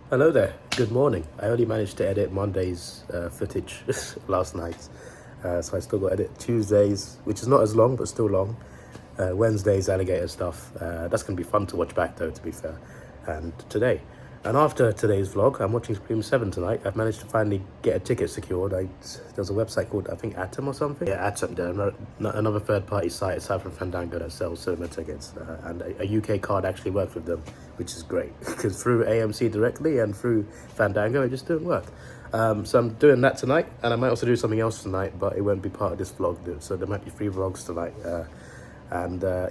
Hello there, good morning. I only managed to edit Monday's footage last night. So I still got to edit Tuesdays, which is not as long, but still long. Wednesday's alligator stuff. That's going to be fun to watch back though, to be fair. And today. And after today's vlog, I'm watching Scream 7 tonight. I've managed to finally get a ticket secured. There's a website called, I think, Atom or something. Yeah, Atom, another third-party site aside from Fandango that sells cinema tickets. And a UK card actually works with them, which is great. Because through AMC directly and through Fandango, it just didn't work. So I'm doing that tonight, and I might also do something else tonight, but it won't be part of this vlog. So there might be 3 vlogs tonight.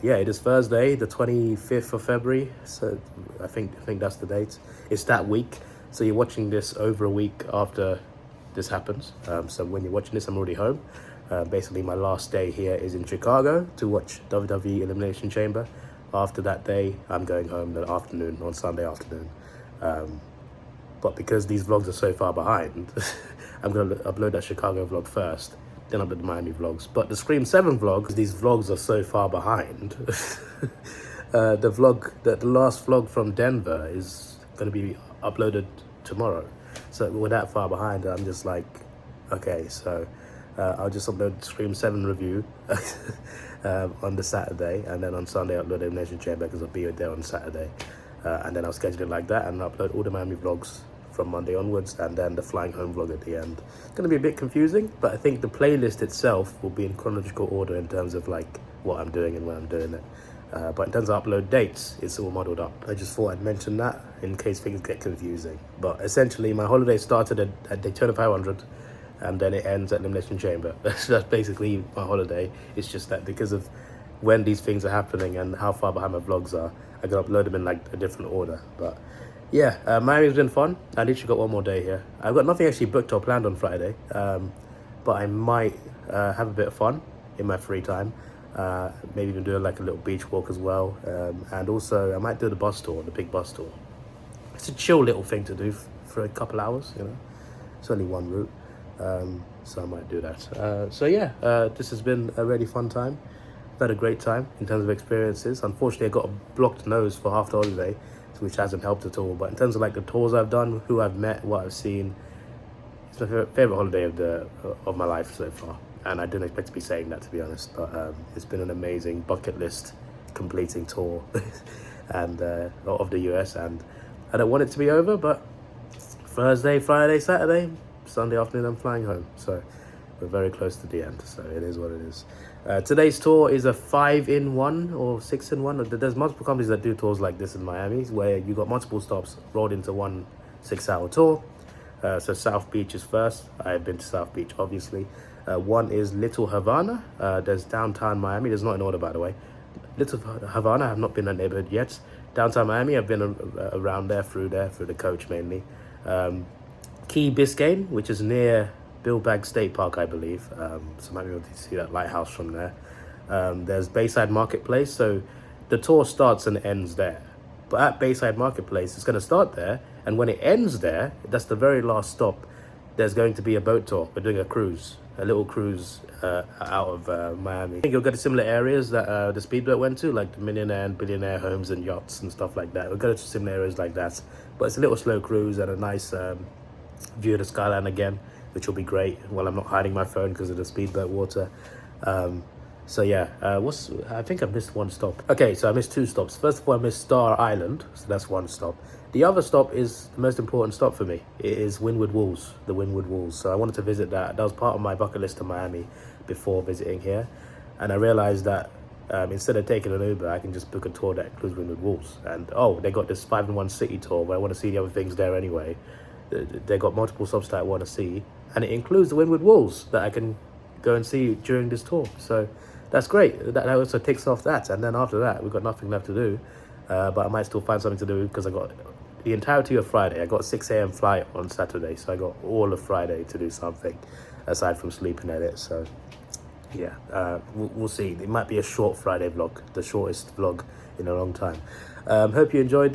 Yeah, it is Thursday, the 25th of February. So I think that's the date. It's that week. So you're watching this over a week after this happens. So when you're watching this, I'm already home. Basically, my last day here is in Chicago to watch WWE Elimination Chamber. After that day, I'm going home the afternoon, on Sunday afternoon. But because these vlogs are so far behind, I'm going to upload that Chicago vlog first, then upload the Miami vlogs. But the Scream 7 vlogs, these vlogs are so far behind. The last vlog from Denver is going to be uploaded tomorrow. So we're that far behind, I'm just like, okay, so I'll just upload Scream 7 review on the Saturday, and then on Sunday upload Elimination Chamber because I'll be there on Saturday. And then I'll schedule it like that and upload all the Miami vlogs from Monday onwards, and then the flying home vlog at the end. It's going to be a bit confusing, but I think the playlist itself will be in chronological order in terms of like what I'm doing and when I'm doing it. But in terms of upload dates, it's all muddled up. I just thought I'd mention that in case things get confusing. But essentially, my holiday started at Daytona 500, and then it ends at Elimination Chamber. That's basically my holiday. It's just that because of when these things are happening and how far behind my vlogs are, I can upload them in like a different order. But yeah, Miami's been fun. I literally got one more day here. I've got nothing actually booked or planned on Friday, but I might have a bit of fun in my free time. Maybe even do like a little beach walk as well. And also I might do the bus tour, the big bus tour. It's a chill little thing to do for a couple hours, you know. It's only one route, so I might do that. So yeah, this has been a really fun time. I've had a great time in terms of experiences. Unfortunately, I got a blocked nose for half the holiday, which hasn't helped at all. But in terms of like the tours I've done, who I've met, what I've seen, it's my favorite holiday of my life so far. And I didn't expect to be saying that, to be honest. But it's been an amazing bucket list completing tour and of the US. And I don't want it to be over, but Thursday, Friday, Saturday, Sunday afternoon, I'm flying home. So we're very close to the end. So it is what it is. Today's tour is a 5-in-1 or 6-in-1. There's multiple companies that do tours like this in Miami, where you got multiple stops rolled into one 6-hour tour. So South Beach is first. I've been to South Beach, obviously. One is Little Havana. There's downtown Miami. There's not in order, by the way. Little Havana, I have not been in that neighborhood yet. Downtown Miami, I've been around there, through the coach mainly. Key Biscayne, which is near Billbag State Park, I believe. So might be able to see that lighthouse from there. There's Bayside Marketplace. So the tour starts and ends there. But at Bayside Marketplace, it's going to start there. And when it ends there, that's the very last stop. There's going to be a boat tour. We're doing a cruise, a little cruise out of Miami. I think you'll go to similar areas that the speedboat went to, like the millionaire and billionaire homes and yachts and stuff like that. We'll go to similar areas like that. But it's a little slow cruise and a nice view of the skyline again, which will be great while I'm not hiding my phone because of the speedboat water. So yeah, I think I missed one stop. Okay, so I missed 2 stops. First of all, I missed Star Island, so that's one stop. The other stop is the most important stop for me. It is Wynwood Walls, the Wynwood Walls. So I wanted to visit that. That was part of my bucket list to Miami before visiting here. And I realized that instead of taking an Uber, I can just book a tour that includes Wynwood Walls. And oh, they got this 5-in-1 city tour where I want to see the other things there anyway. They got multiple stops that I want to see, and it includes the Wynwood Walls that I can go and see during this tour. So that's great. That also ticks off that. And then after that, we've got nothing left to do. But I might still find something to do because I got the entirety of Friday. I got 6 a.m. flight on Saturday, so I got all of Friday to do something aside from sleep and edit. So yeah, we'll see. It might be a short Friday vlog, the shortest vlog in a long time. Hope you enjoyed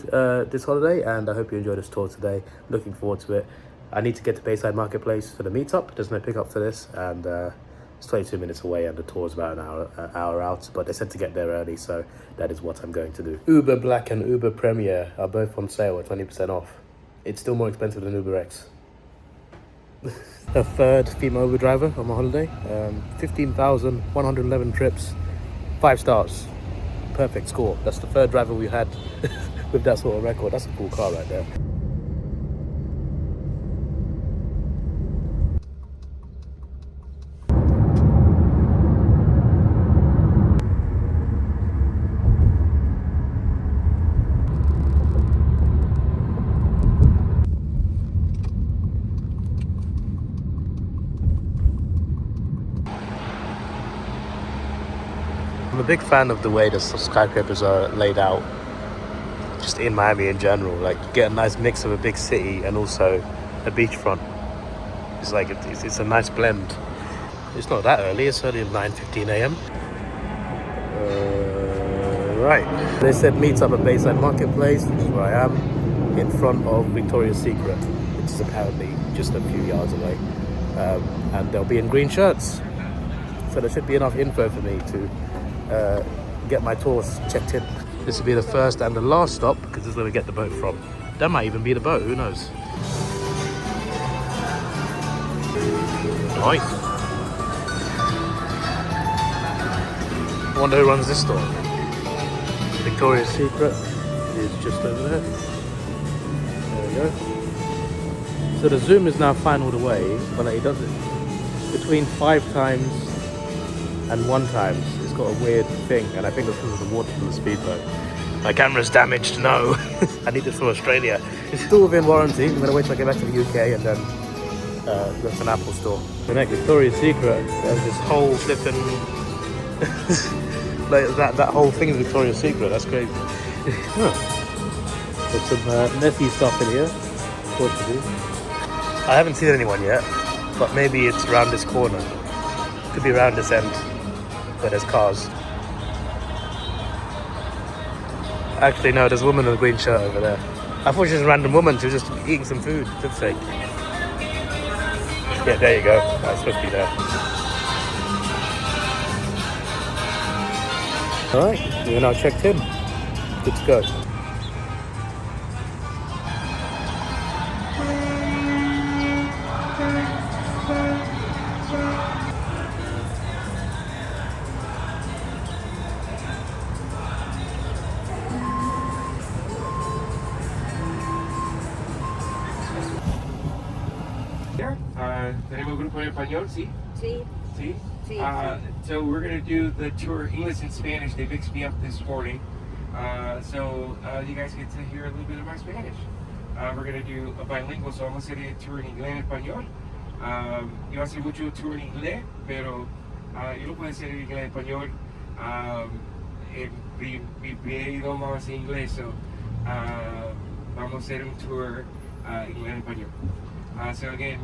this holiday, and I hope you enjoyed this tour today. Looking forward to it. I need to get to Bayside Marketplace for the meetup. There's no pickup for this, and it's 22 minutes away, and the tour's about an hour out. But they said to get there early, so that is what I'm going to do. Uber Black and Uber Premier are both on sale at 20% off. it's still more expensive than Uber X. The third female Uber driver on my holiday. 15,111 trips, 5 stars. Perfect score. That's the third driver we had with that sort of record. That's a cool car right there. I'm a big fan of the way the skyscrapers are laid out, just in Miami in general. Like, you get a nice mix of a big city and also a beachfront. It's like, it's a nice blend. It's not that early, it's only 9:15 a.m. Right. They said meet up at Bayside Marketplace, which is where I am, in front of Victoria's Secret, which is apparently just a few yards away. And they'll be in green shirts. So there should be enough info for me to get my tours checked in. This will be the first and the last stop, because this is where we get the boat from. That might even be the boat, who knows? Nice. I wonder who runs this store. Victoria's Secret is just over there. There we go. So the zoom is now fine all the way, but like, it does it between 5 times and 1 times. It's got a weird thing, and I think it's because of the water from the speedboat. My camera's damaged, no. I need this for Australia. It's still within warranty. I'm gonna wait till I get back to the UK and then go to an Apple store. The next Victoria's Secret, there's this whole flipping like that whole thing is Victoria's Secret. That's crazy. There's some messy stuff in here, fortunately. I haven't seen anyone yet, but maybe it's around this corner. Could be around this end where there's cars. Actually, no, there's a woman in a green shirt over there. I thought she was a random woman. She was just eating some food, for goodness sake. Yeah, there you go. That's supposed to be there. Alright, we're now checked in. Good to go. ¿Tenemos grupo en español? ¿Sí? Sí. ¿Sí? Sí. So we're going to do the tour English and Spanish. They mixed me up this morning. So you guys get to hear a little bit of my Spanish. We're going to do a bilingual, so vamos a hacer el tour en inglés y en español. Yo voy a hacer mucho tour en inglés, pero yo lo puedo hacer en inglés y en español. Mi primer idioma va a ser inglés, so vamos a hacer un tour en inglés y en español. So again,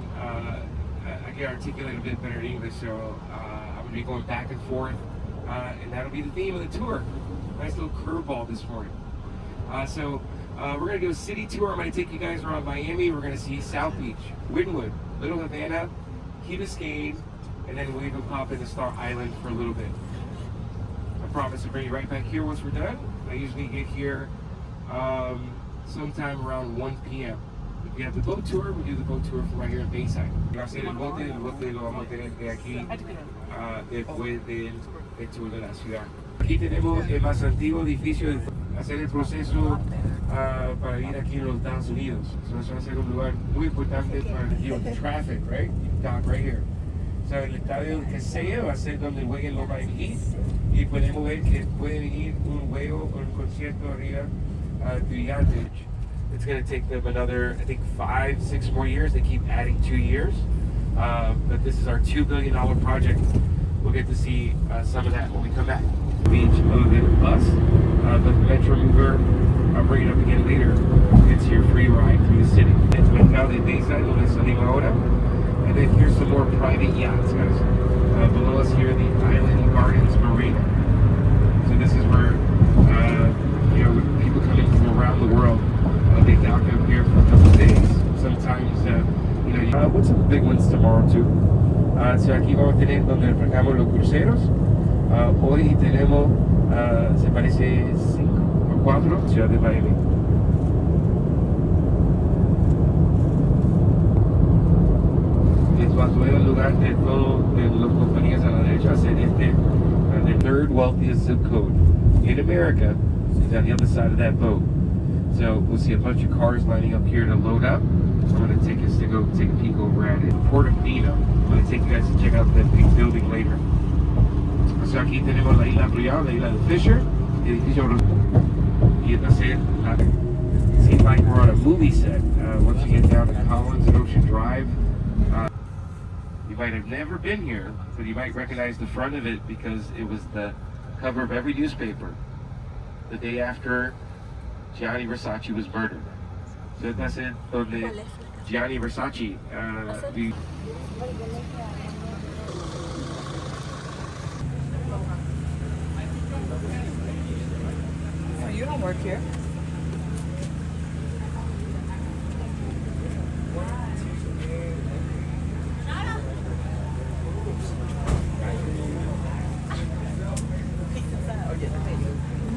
I can articulate a bit better in English, so I'm going to be going back and forth, and that'll be the theme of the tour. Nice little curveball this morning. So we're going to do a city tour. I'm going to take you guys around Miami. We're going to see South Beach, Wynwood, Little Havana, Key Biscayne, and then we'll even pop into Star Island for a little bit. I promise to bring you right back here once we're done. I usually get here sometime around 1 p.m. If we have the boat tour, we do the boat tour from right here in Bayside. Va a ser el bote lo vamos a tener de aquí después del tour de la ciudad. Aquí tenemos el más antiguo edificio de hacer el proceso para ir aquí en los Estados Unidos. So eso va a ser un lugar muy importante para el traffic, right? Dock right here. So el estadio que sea va a ser donde jueguen los Miami Heat y podemos ver que puede venir un juego o un concierto arriba de Advantage. It's going to take them another, I think, 5-6 more years. They keep adding 2 years. But this is our $2 billion project. We'll get to see some of that when we come back. Beach of the bus, the Metro Mover, I'll bring it up again later. It's your free ride through the city. It's Mercado de Bayside, donde salimos ahora. And then here's some more private yachts, guys. Below us here, the Island Gardens Marina. So this is where, people coming from around the world. They dock up here for a couple days. Sometimes, what's some big ones tomorrow too? So aquí vamos a tener donde refrescamos los cruceros. Hoy tenemos, se parece 5 o 4, Ciudad de Miami. lugar de todo de las compañías a la derecha va a ser the third wealthiest zip code in America is on the other side of that boat. So we'll see a bunch of cars lining up here to load up. I'm going to take us to go take a peek over at it. Portofino. I'm going to take you guys to check out that big building later. So aquí tenemos la isla Brielle, la isla de Fisher, edificio y esta seems like we're on a movie set. Once you get down to Collins and Ocean Drive, you might have never been here, but you might recognize the front of it because it was the cover of every newspaper the day after Gianni Versace was murdered. So that's it, donde Gianni Versace. So you don't work here?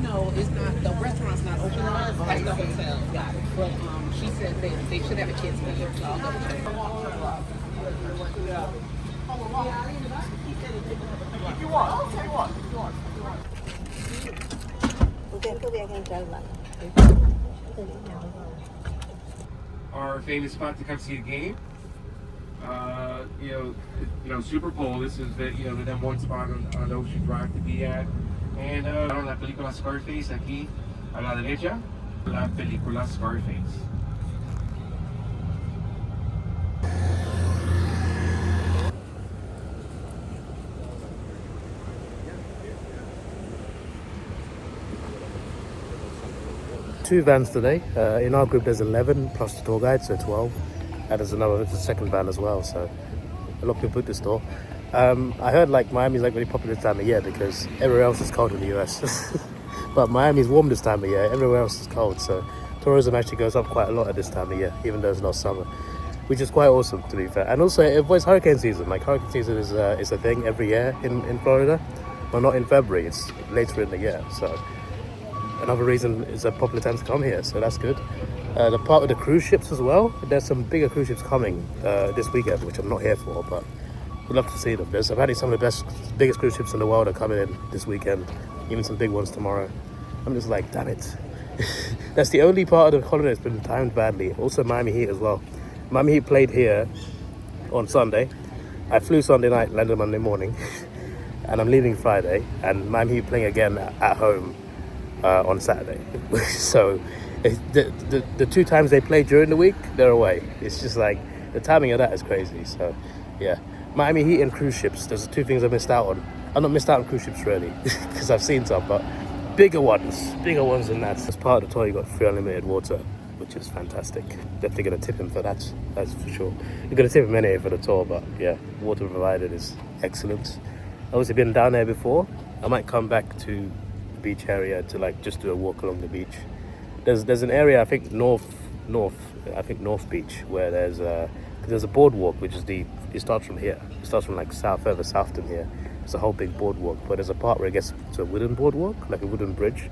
No, it's not. The restaurant's not open like the hotel. Got it. But she said they should have a kids meal. So I'll double check. If you want. Okay, what? If you want. Our famous spot to come see a game. You know, Super Bowl. This is the the number one spot on Ocean Drive to be at. And la película Scarface aquí a la derecha, la película Scarface. Two vans today. In our group there's 11 plus the tour guide, so 12. And there's a second van as well, so a lot of people book this tour. I heard like Miami's like really popular this time of year because everywhere else is cold in the US. But Miami's warm this time of year, everywhere else is cold, so tourism actually goes up quite a lot at this time of year, even though it's not summer, which is quite awesome to be fair. And also it's hurricane season. Like hurricane season is a thing every year in Florida, but not in February, it's later in the year. So another reason it's a popular time to come here, so that's good. The part with the cruise ships as well, there's some bigger cruise ships coming this weekend, which I'm not here for, but we'd love to see them. There's apparently some of the biggest cruise ships in the world are coming in this weekend, even some big ones tomorrow. I'm just like, damn it. That's the only part of the holiday that's been timed badly. Also Miami Heat as well. Miami Heat played here on Sunday. I flew Sunday night, landed Monday morning, and I'm leaving Friday, and Miami Heat playing again at home on Saturday. So the two times they play during the week, they're away. It's just like, the timing of that is crazy. So yeah. Miami Heat and cruise ships, there's two things I missed out on. I've not missed out on cruise ships really, because I've seen some, but bigger ones than that. As part of the tour, you got free unlimited water, which is fantastic. Definitely going to tip him for that, that's for sure. You're going to tip him anyway for the tour, but yeah, water provided is excellent. I've also been down there before. I might come back to the beach area to like just do a walk along the beach. There's an area, I think North Beach, where there's a boardwalk, which is it starts from here. It starts from like further south than here. It's a whole big boardwalk, but there's a part where it gets to a wooden boardwalk, like a wooden bridge.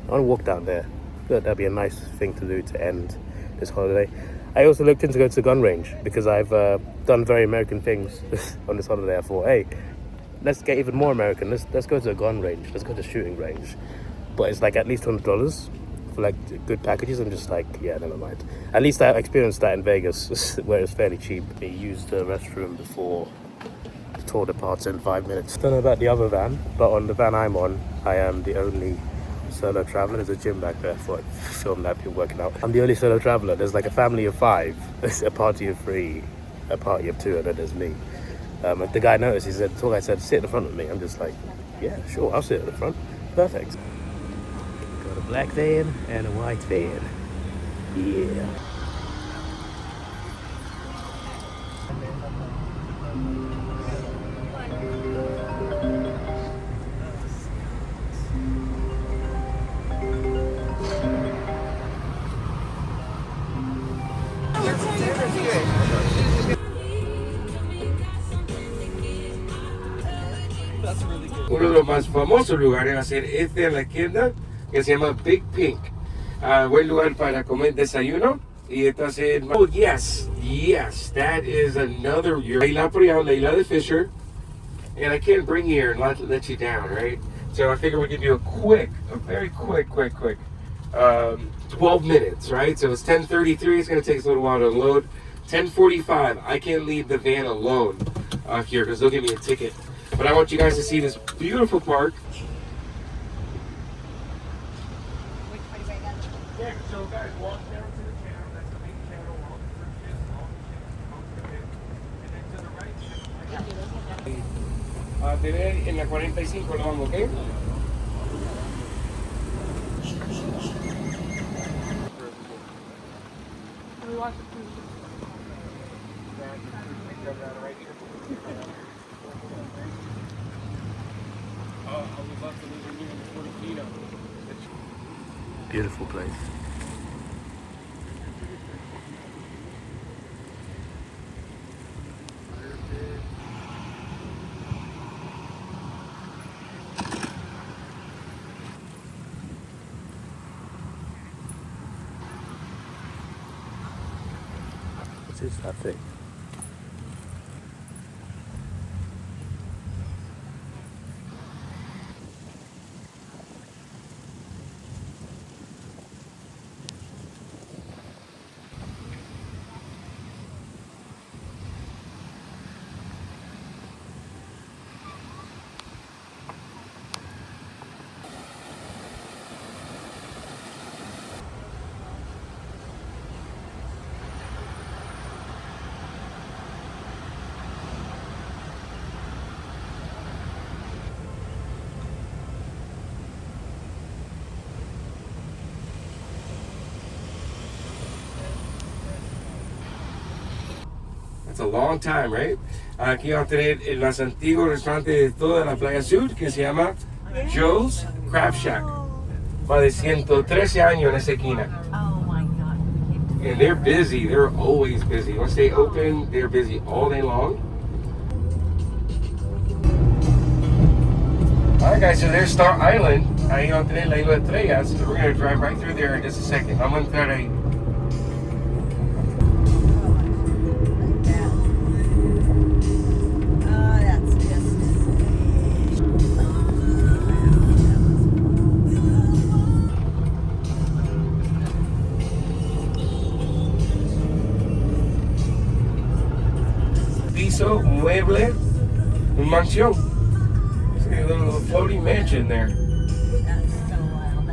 I want to walk down there. That'd be a nice thing to do to end this holiday. I also looked into going to the gun range because I've done very American things on this holiday. I thought, hey, let's get even more American. Let's go to a gun range. Let's go to a shooting range. But it's like at least $100 for like good packages. I'm just like, yeah, never mind. At least I experienced that in Vegas where it's fairly cheap. I used the restroom before the tour departs in 5 minutes. Don't know about the other van, but on the van I'm on, I am the only solo traveler. There's a gym back there for film that people working out. I'm the only solo traveler. There's like a family of 5, there's a party of 3, a party of 2, and then there's me. The guy noticed, the tour guy said, sit in the front of me. I'm just like, yeah, sure, I'll sit at the front. Perfect. Got a black van and a white van. Yeah. Uno de los más famosos lugares va a ser este en la izquierda, que se llama Big Pink. Buen lugar para comer desayuno Y entonces, oh yes, that is another. Leila Prion, Leila the Fisher, and I can't bring you here and let you down, right? So I figured we'd give you a very quick, 12 minutes, right? So it's 10:33. It's gonna take us a little while to unload. 10:45. I can't leave the van alone here because they'll give me a ticket. But I want you guys to see this beautiful park. Yeah, so guys, walk down to the channel. That's the main channel. Walk through this, walk and then to the right. Tener en la 45 lo vamos, ¿ok? We watch it too. I would love to live in here in the Portofino. Beautiful place. What is that thing? It's a long time, right? Aquí vamos a tener el más antiguo restaurante de toda la Playa Sur que se llama Joe's Crab Shack. Más de 113 años en esa esquina. Oh my God. And they're busy. They're always busy. Once they open, they're busy all day long. Alright guys, so there's Star Island. Ahí vamos a tener la Isla Estrellas. So we're going to drive right through there in just a second. I'm going to entrar ahí. Piso, mueble, un mansión. It's like a little floating mansion there. That's so wild.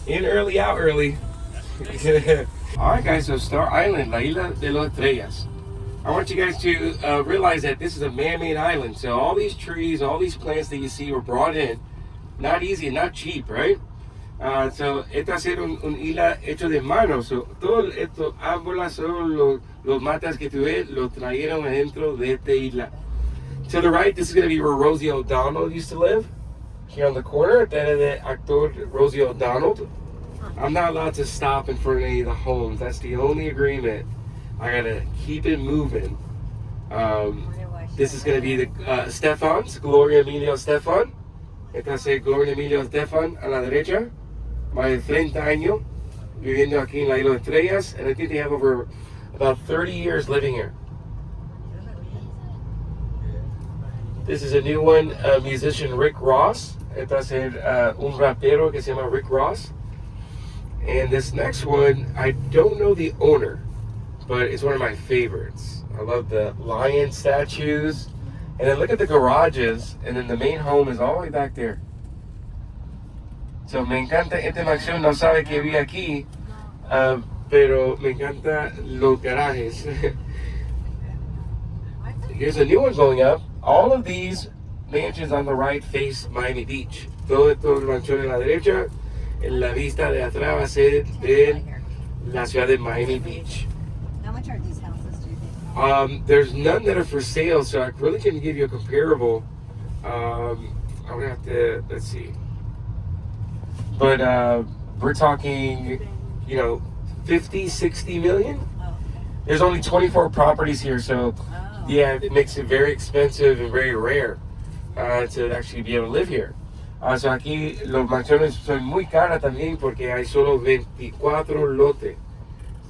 In early, out early. Alright guys, so Star Island, La Isla de las Estrellas. I want you guys to realize that this is a man-made island. So all these trees, all these plants that you see were brought in. Not easy, not cheap, right? So, esta va a ser un isla hecho de mano. So, todo estos árboles son los matas que tú ves, los trajeron adentro de esta isla. To the right, this is going to be where Rosie O'Donnell used to live. Here on the corner, that is the actor Rosie O'Donnell. I'm not allowed to stop in front of any of the homes. That's the only agreement. I gotta keep it moving. This is going to be the Stefan's, Gloria Emilio Stefan. Esta es Gloria Emilio Stefan a la derecha. Más de 30 años viviendo aquí en la Isla de Estrellas. And I think they have over about 30 years living here. This is a new one, musician Rick Ross. Esta es un rapero que se llama Rick Ross. And this next one, I don't know the owner, but it's one of my favorites. I love the lion statues. And then look at the garages, and then the main home is all the way back there. So me encanta esta mansión, no sabe que vive aquí, pero me encanta los garajes. Here's a new one going up. All of these mansions on the right face Miami Beach. Todo estos mansiones a la derecha, en la vista de atrás va a ser de la ciudad de Miami Beach. How much are these houses, do you think? There's none that are for sale, so I really couldn't give you a comparable. I would have to, let's see. But we're talking, 50, 60 million. Oh, okay. There's only 24 properties here, so Oh. yeah, it makes it very expensive and very rare to actually be able to live here. So aquí los mansiones son muy caras también porque hay solo 24 lotes.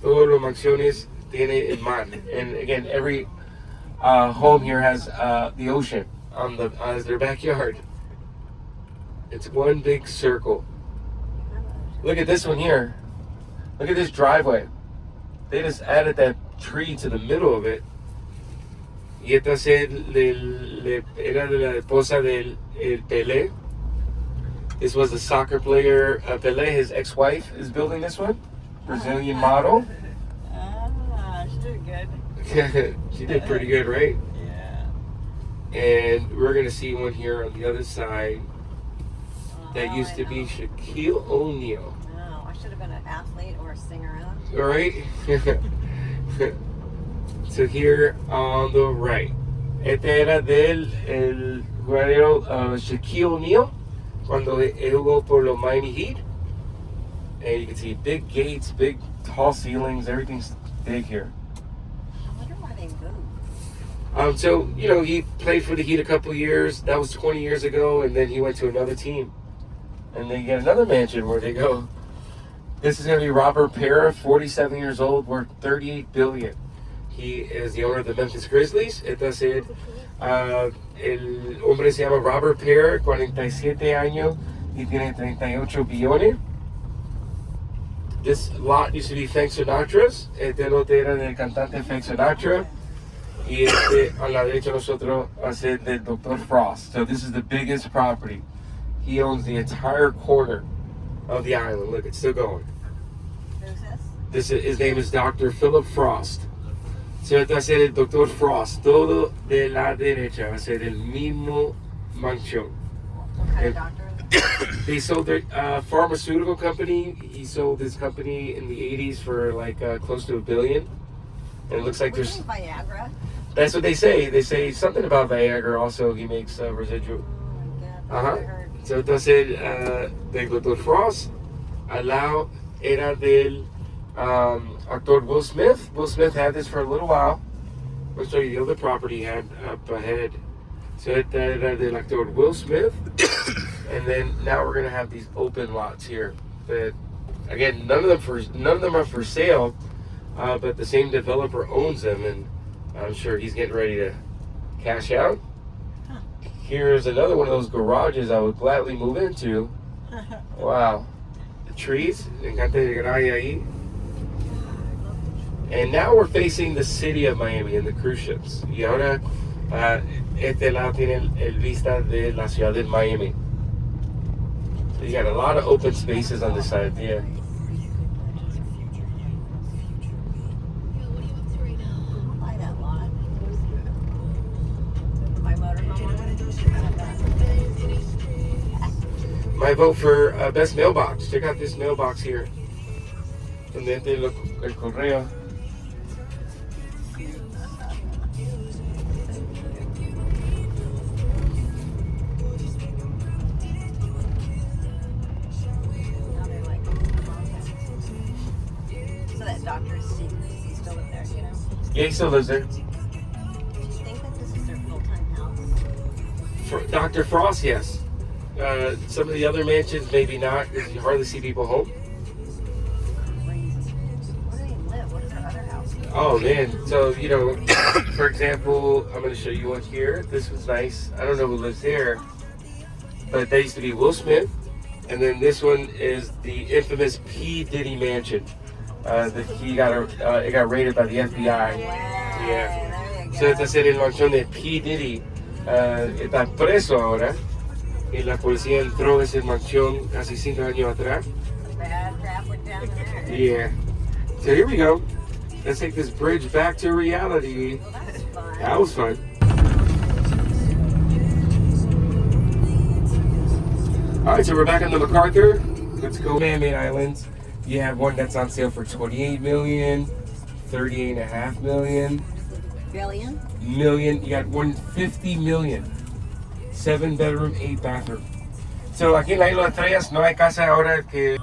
Todos los mansiones tienen el mar. And again, every home here has the ocean as their backyard. It's one big circle. Look at this one here. Look at this driveway. They just added that tree to the middle of it. Y esta era de la esposa del Pelé. This was the soccer player Pelé. His ex-wife is building this one. Brazilian model. She did good. She did pretty good, right? Yeah. And we're gonna see one here on the other side that used to be Shaquille O'Neal. No, I should have been an athlete or a singer. All right. So here on the right, este era del el jugador Shaquille O'Neal cuando él jugó por los Miami Heat. And you can see big gates, big tall ceilings, everything's big here. I wonder why they moved. So, you know, he played for the Heat a couple years. That was 20 years ago, and then he went to another team. And they get another mansion where they go. This is going to be Robert Pera, 47 years old, worth $38 billion. He is the owner of the Memphis Grizzlies. Entonces, el hombre se llama Robert Pera, 47 años, y tiene 38 billones. This lot used to be Frank Sinatra's. Este lote era del cantante Frank Sinatra. Y este, a la derecha nosotros, hace del Dr. Frost. So this is the biggest property. He owns the entire corner of the island. Look, it's still going. Who's this? His name is Dr. Philip Frost. So este va a ser el Dr. Frost. Todo de la derecha va a ser el mismo mansión. What kind of doctor is it? They sold their pharmaceutical company. He sold his company in the 80s for like close to $1 billion. And it looks like there's... Viagra? That's what they say. They say something about Viagra also. He makes residual. Oh my God. So entonces del Dr. Frost al lado era del actor Will Smith. Will Smith had this for a little while. I'll show you the other property he had up ahead. So esta era del actor Will Smith. And then now we're gonna have these open lots here. That again, none of them are for sale, but the same developer owns them, and I'm sure he's getting ready to cash out. Here's another one of those garages I would gladly move into. Wow, the trees, encanta el garaje ahí. And now we're facing the city of Miami and the cruise ships. Y ahora este lado tiene el vista de la ciudad de Miami. So you got a lot of open spaces on this side, yeah. Buy that lot. My motorhome. My vote for best mailbox. Check out this mailbox here. Pendiente el correo. Yeah, he still lives there. Do you think that this is their full-time house? For Dr. Frost, yes. Some of the other mansions, maybe not, because you hardly see people home. Where do they live? What are their other houses? Oh, man. So, you know, for example, I'm going to show you one here. This was nice. I don't know who lives there, but that used to be Will Smith. And then this one is the infamous P. Diddy mansion. It got raided by the FBI. Yeah. So esta serie el mansión de P. Diddy está preso ahora. Y la policía entró a esa mansión hace 5 años atrás. Bad crap went down there. Yeah. So here we go. Let's take this bridge back to reality. Well, that's fun. That was fun. All right, so we're back on the MacArthur. Let's go man-made islands. You have one that's on sale for $28 million, $38.5 million. Billion? Million. You got one $50 million. 7-bedroom, 8-bathroom. So aquí en la Isla Estrellas no hay casa ahora que...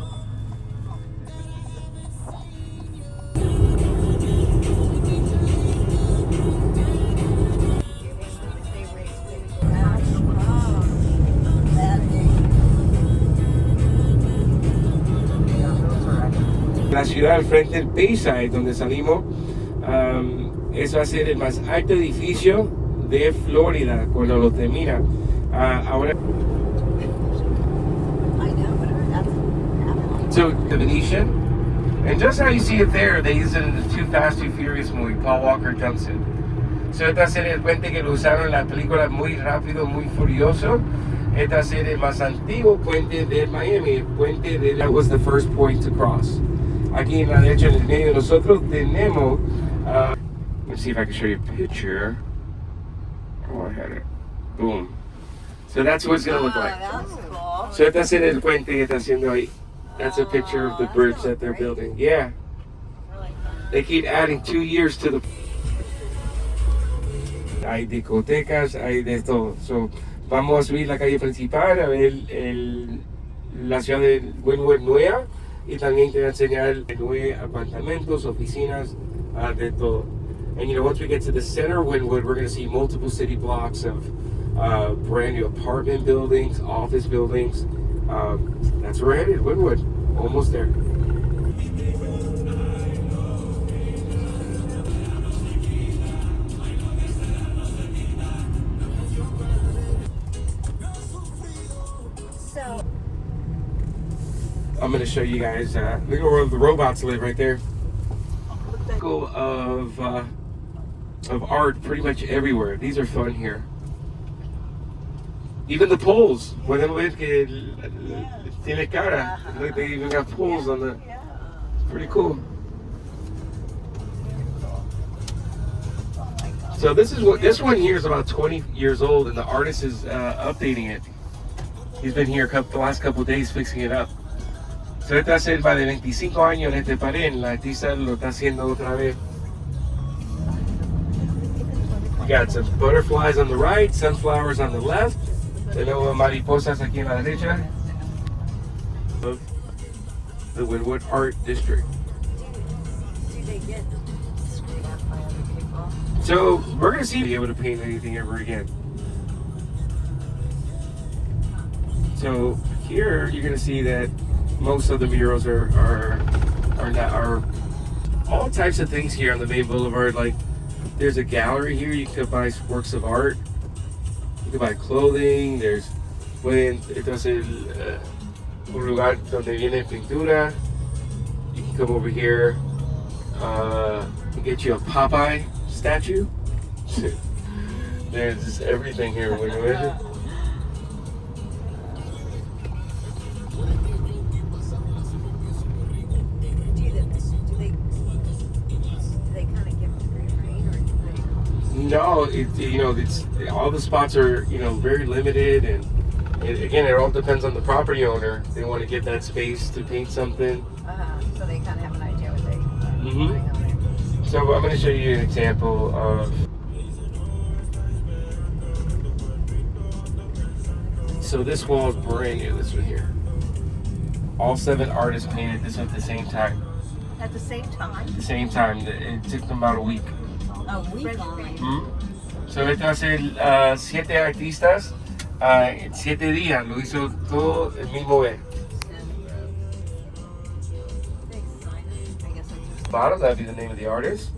La ciudad al frente del Bayside, donde salimos, eso va a ser el más alto edificio de Florida cuando lo termina. Ahora, I know, but that's so the Venetian, and just how you see it there, they use it in the Too Fast, Too Furious movie. Paul Walker jumps in. So esta serie el puente que lo usaron en la película Muy Rápido, Muy Furioso. Esta serie el más antiguo puente de Miami, el puente de that was the first point to cross. Aquí en la derecha, en el medio de nosotros tenemos. Let's see if I can show you a picture. Oh, I had it. Boom. So that's what it's gonna look like. that's cool. So esta serie el puente que está haciendo ahí. That's a picture of the bridge that they're building. Yeah. They keep adding 2 years to the. Hay discotecas, hay de todo. So, vamos a subir la calle principal a ver la ciudad de Wynwood nueva y también te voy a enseñar 9 apartamentos, oficinas, de todo. And you know, once we get to the center of Wynwood, we're going to see multiple city blocks of brand new apartment buildings, office buildings. That's where we're headed, Wynwood. Almost there. So, I'm going to show you guys, look at where the robots live right there. Of art pretty much everywhere. These are fun here. Even the poles. Podemos ver que tiene cara. Look, they even got poles on the. Pretty cool. So this one here is about 20 years old, and the artist is updating it. He's been here the last couple of days fixing it up. So esta selva de 25 años en este pared, la artista lo está haciendo otra vez. We got some butterflies on the right, sunflowers on the left. Tenemos mariposas aquí en la derecha. Of the Wynwood Art District. do they get screwed up by other people? So we're gonna see if we're able to paint anything ever again. So here you're gonna see that most of the murals are all types of things here on the main boulevard. Like there's a gallery here, you can buy works of art, you can buy clothing, there's entonces un lugar donde viene pintura. You can come over here and get you a Popeye statue. There's just everything here. Do they kind of give it free reign, or do they? No, it's all the spots are very limited, and again, it all depends on the property owner. They want to get that space to paint something. So they kind of have an idea what they Mhm. want on there. So I'm going to show you an example of. So this wall is brand new. This one here. All 7 artists painted this at the same time. At the same time? At the same time. It took them about a week. A week on. So esto va a ser 7 artistas en 7 días. Lo hizo todo el mismo vez. Bottom, that'd be the name of the artist.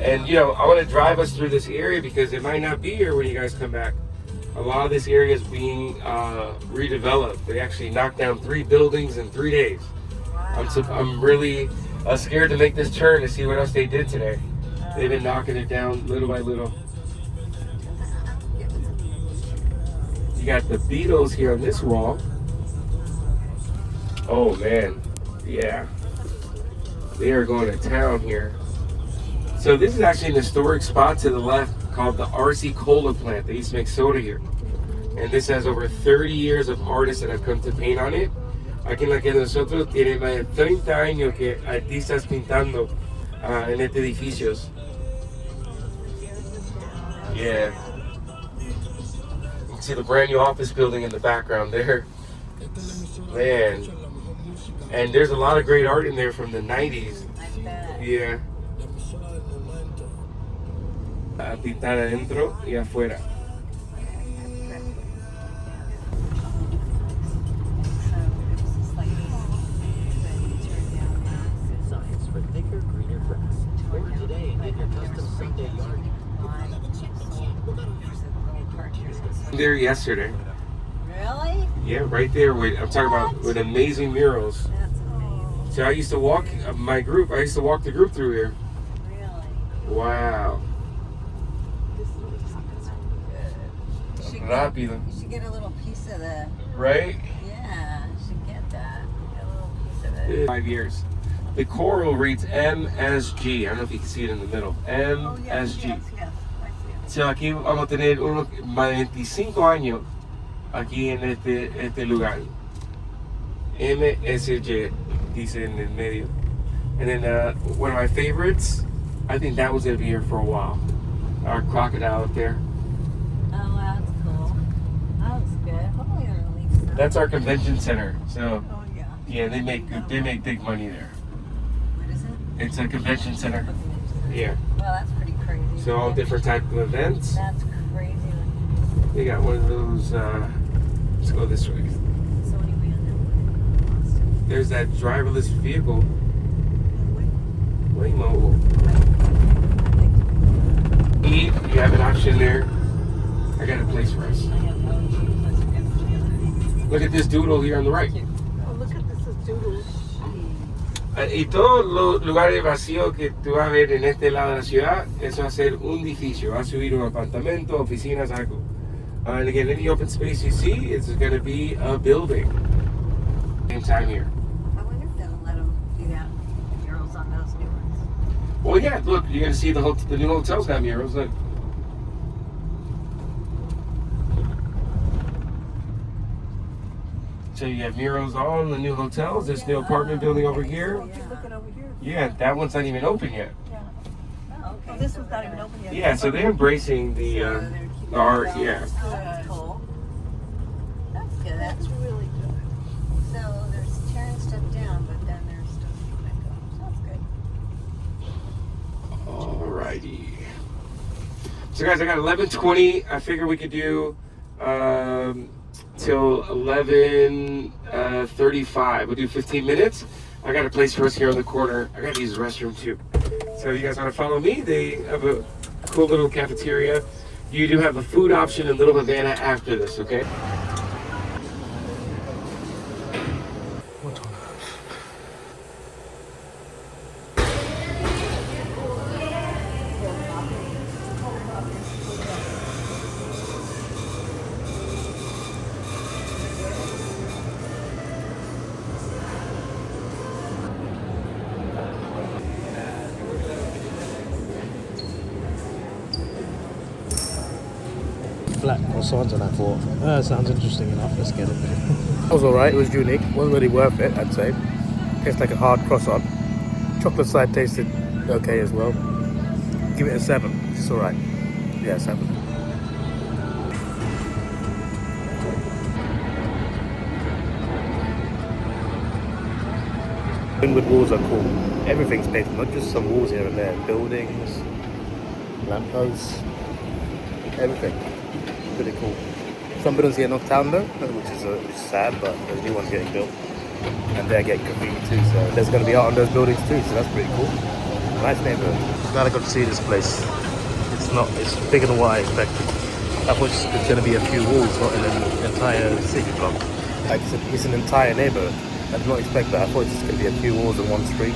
And I want to drive us through this area because it might not be here when you guys come back. A lot of this area is being redeveloped. They actually knocked down 3 buildings in 3 days. I'm really scared to make this turn to see what else they did today. They've been knocking it down little by little. You got the Beatles here on this wall. Oh man, yeah. They are going to town here. So this is actually an historic spot to the left called the RC Cola plant. They used to make soda here. And this has over 30 years of artists that have come to paint on it. Aquí en la que nosotros tiene más de 30 años que artistas pintando en este edificios. Yeah. You can see the brand new office building in the background there. Man. And there's a lot of great art in there from the 90s. I bet. Yeah. A pintar adentro y afuera. there yesterday. Really? Yeah, right there. I'm talking about with amazing murals. That's amazing. So I used to walk my group. I used to walk the group through here. Really? Wow. You should Rápido. You should get a little piece of the. Right? Yeah, you should get that. Get a little piece of it. 5 years. The coral reads MSG. I don't know if you can see it in the middle. MSG. Yes, I see it. So aquí vamos a tener unos más de 25 años aquí en este lugar. MSG dice en el medio. And then one of my favorites, I think that was going to be here for a while. Our crocodile up there. Oh, that's cool. That was good. Hopefully it'll leave some. That's our convention center. So Oh, yeah. yeah, they make big money there. What is it? It's a convention center. Yeah. Well, that's pretty crazy. So all different type of events. That's crazy. They got one of those. Let's go this way. Sony man. Austin. There's that driverless vehicle. Wynwood. Eat. You have an option there. I got a place for us. I have LG. Look at this doodle here on the right. Oh, look at this is doodles. Y todos los lugares vacíos que tú vas a ver en este lado de la ciudad, eso va a ser un edificio. Va a subir un apartamento, oficinas, algo. And again, any open space you see, it's going to be a building. Same time here. I wonder if they'll let them do that. Murals on those new ones. Well, yeah, look, you're going to see the new hotels got murals. Look. So you have murals all in the new hotels. This new apartment building over here. Keep looking over here. Yeah, that one's not even open yet. Yeah. Oh, okay. Oh, this one's not even open yet. Yeah, so they're embracing the art. Yeah. Oh, that's cool. That's good. That's really good. So there's tearing stuff down, but then there's stuff back up. So that's good. Alrighty. So guys, I got 11:20. I figure we could do till 11:35. We'll do 15 minutes. I got a place for us here on the corner. I got to use the restroom too. So you guys want to follow me? They have a cool little cafeteria. You do have a food option in Little Havana after this, okay? Flat croissants, and I thought, that sounds interesting enough, let's get it. It was alright, it was unique, wasn't really worth it, I'd say. Tastes like a hard croissant. Chocolate side tasted okay as well. Give it a 7, it's alright. Yeah, 7. Wynwood walls are cool. Everything's painted, not just some walls here and there. Buildings, lampposts, everything. Pretty cool. Some buildings here in Northtown though, which is sad, but there's new ones getting built. And they're getting graffiti too, so there's going to be art on those buildings too, so that's pretty cool. Nice neighborhood. Glad I got to see this place. It's bigger than what I expected. I thought it's going to be a few walls, not in an entire city block. Like it's an entire neighborhood. I did not expect that. I thought it's just going to be a few walls on one street.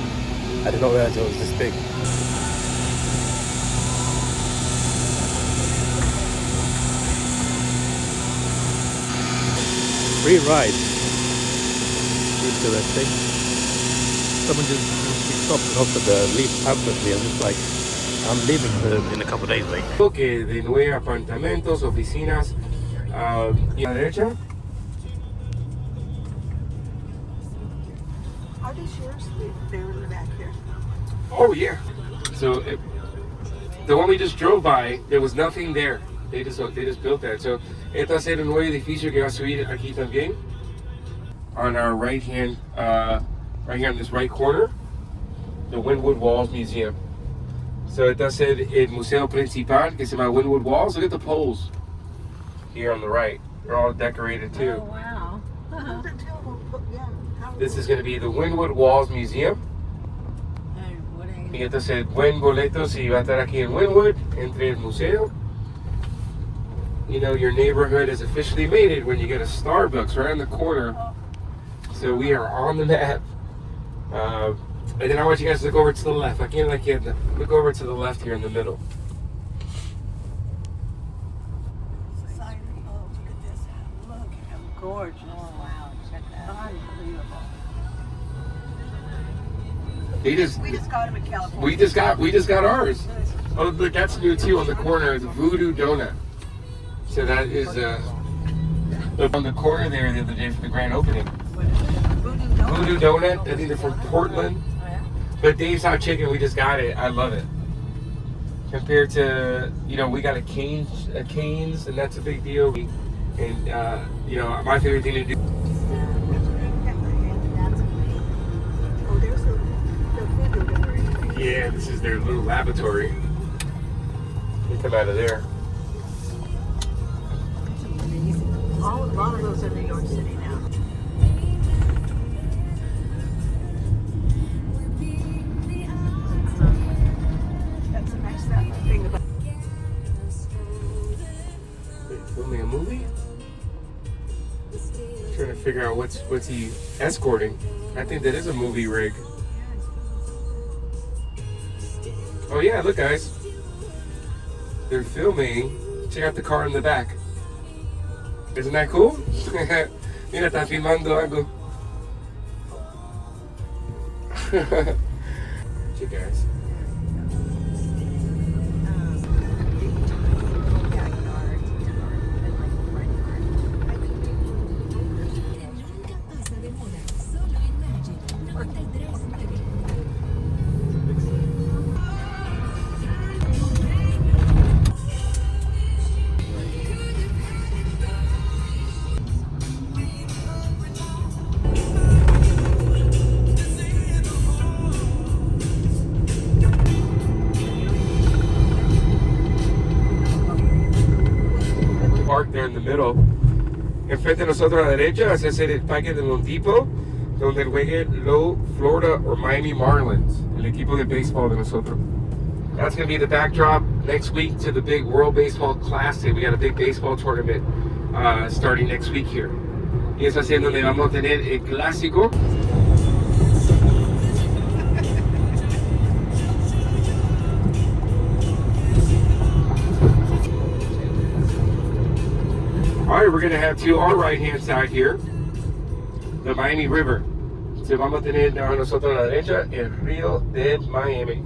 I did not realize it was this big. Free ride. Interesting. Someone just stopped and offered the leave pamphlet me. I'm just like, I'm leaving in a couple of days, mate. Que de 9 apartamentos, oficinas, y a la derecha. How does yours live there in the back there? Oh yeah. So the one we just drove by, there was nothing there. They just built that. So este va a ser un nuevo edificio que va a subir aquí también. On our right hand, right here on this right corner, the Wynwood Walls Museum. So it does say el museo principal que se llama Wynwood Walls. Look at the poles here on the right. They're all decorated too. Oh, wow. This is going to be the Wynwood Walls Museum. Y entonces buen boleto si va a estar aquí en Wynwood, entre el museo. you know, your neighborhood has officially made it when you get a Starbucks right on the corner. So we are on the map. And then I want you guys to look over to the left. I can't like you to look over to the left here in the middle. Society. Oh, look at this. Look how gorgeous. Oh, wow. Check that out. Unbelievable. We just got them in California. we just got ours. Oh, look, that's new too on the corner. It's Voodoo Donut. So that is on the corner there the other day for the grand opening. Voodoo Donut. I think they're from Portland. But Dave's Hot Chicken, we just got it. I love it. Compared to, you know, we got a Cane's, and that's a big deal. And you know, my favorite thing to do. Oh, there's the food. Yeah, this is their little laboratory. They come out of there. A lot of those are New York City now. That's a nice thing about. They're filming a movie? Trying to figure out what's he escorting. I think that is a movie rig. Oh yeah, look guys. They're filming. Check out the car in the back. Isn't that cool? Mira, está filmando algo. Check guys. Park there in the middle. Enfrente de nosotros a la derecha hace ser el parque de un tipo donde juegue Low, Florida or Miami Marlins, el equipo de béisbol de nosotros. That's going to be the backdrop next week to the big World Baseball Classic. We got a big baseball tournament starting next week here. Y es así donde vamos a tener el clásico. All right, we're going to have to our right-hand side here, the Miami River. So vamos a tener a nosotros a la derecha el río de Miami.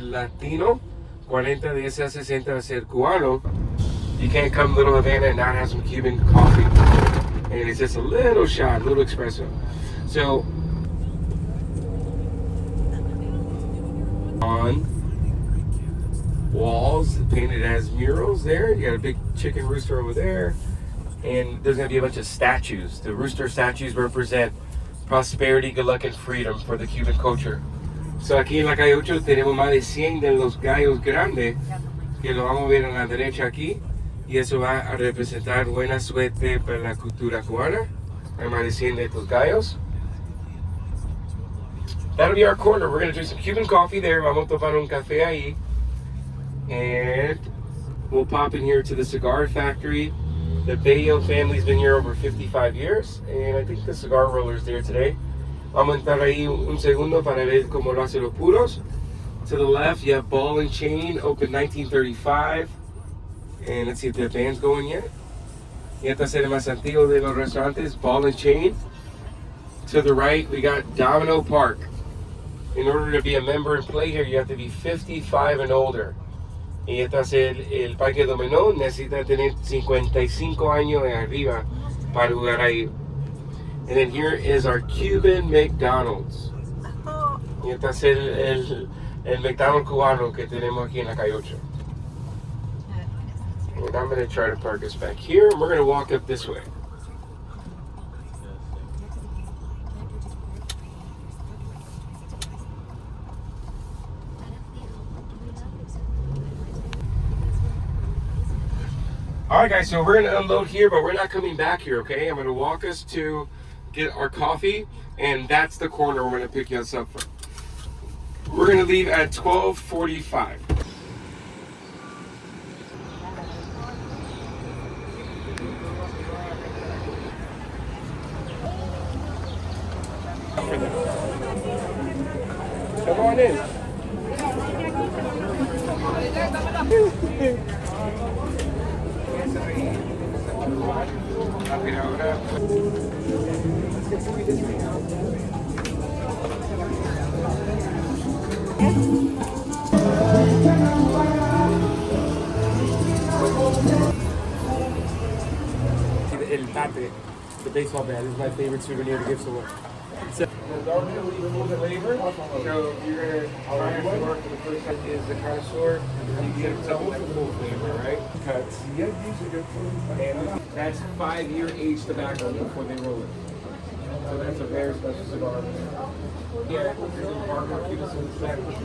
Latino, 40 de esas 60 va a ser cubano. You can't come to Little Havana and not have some Cuban coffee. And it's just a little shot, a little espresso. So, on walls painted as murals there. You got a big chicken rooster over there. And there's going to be a bunch of statues. The rooster statues represent prosperity, good luck, and freedom for the Cuban culture. So aquí en la calle 8 tenemos más de 100 de los gallos grandes que lo vamos a ver a la derecha aquí y eso va a representar buena suerte para la cultura cubana. Hay más de 100 de estos gallos. That'll be our corner. We're going to drink some Cuban coffee there. Vamos a tomar un café ahí. And we'll pop in here to the cigar factory. The Bello family's been here over 55 years and I think the cigar roller's there today. Vamos a entrar ahí un segundo para ver cómo lo hacen los puros. To the left, you have Ball and Chain, opened 1935. And let's see if the band's going yet. Y este es el más antiguo de los restaurantes, Ball and Chain. To the right, we got Domino Park. In order to be a member and play here, you have to be 55 and older. Y este es el parque dominó, necesita tener 55 años de arriba para jugar ahí. And then here is our Cuban McDonald's. Y este es el McDonald's cubano que tenemos aquí en la calle 8. And I'm going to try to park us back here. And we're going to walk up this way. All right, guys, so we're gonna unload here, but we're not coming back here, okay? I'm gonna walk us to get our coffee, and that's the corner we're gonna pick us up from. We're gonna leave at 12:45. Come on in. El tate, the baseball bat, is my favorite souvenir to give someone. So, remove the labor. So you're gonna connoisseur for the first time is the connoisseur. You get something like full flavor, right? Cuts. And that's 5-year aged tobacco before they roll it. So that's a very special cigar. Here, there's a partner keep us in the back with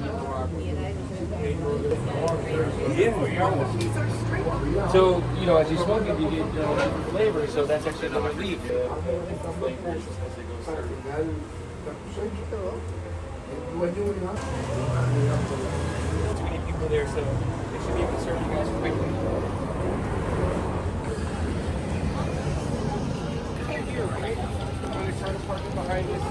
yeah. So, you know, as you smoke it, you get different flavors. So that's actually another leaf. Flavors as it goes through. Too many people there, so they should be able to serve you guys quickly. Here, right? I'm going to try to park it behind this.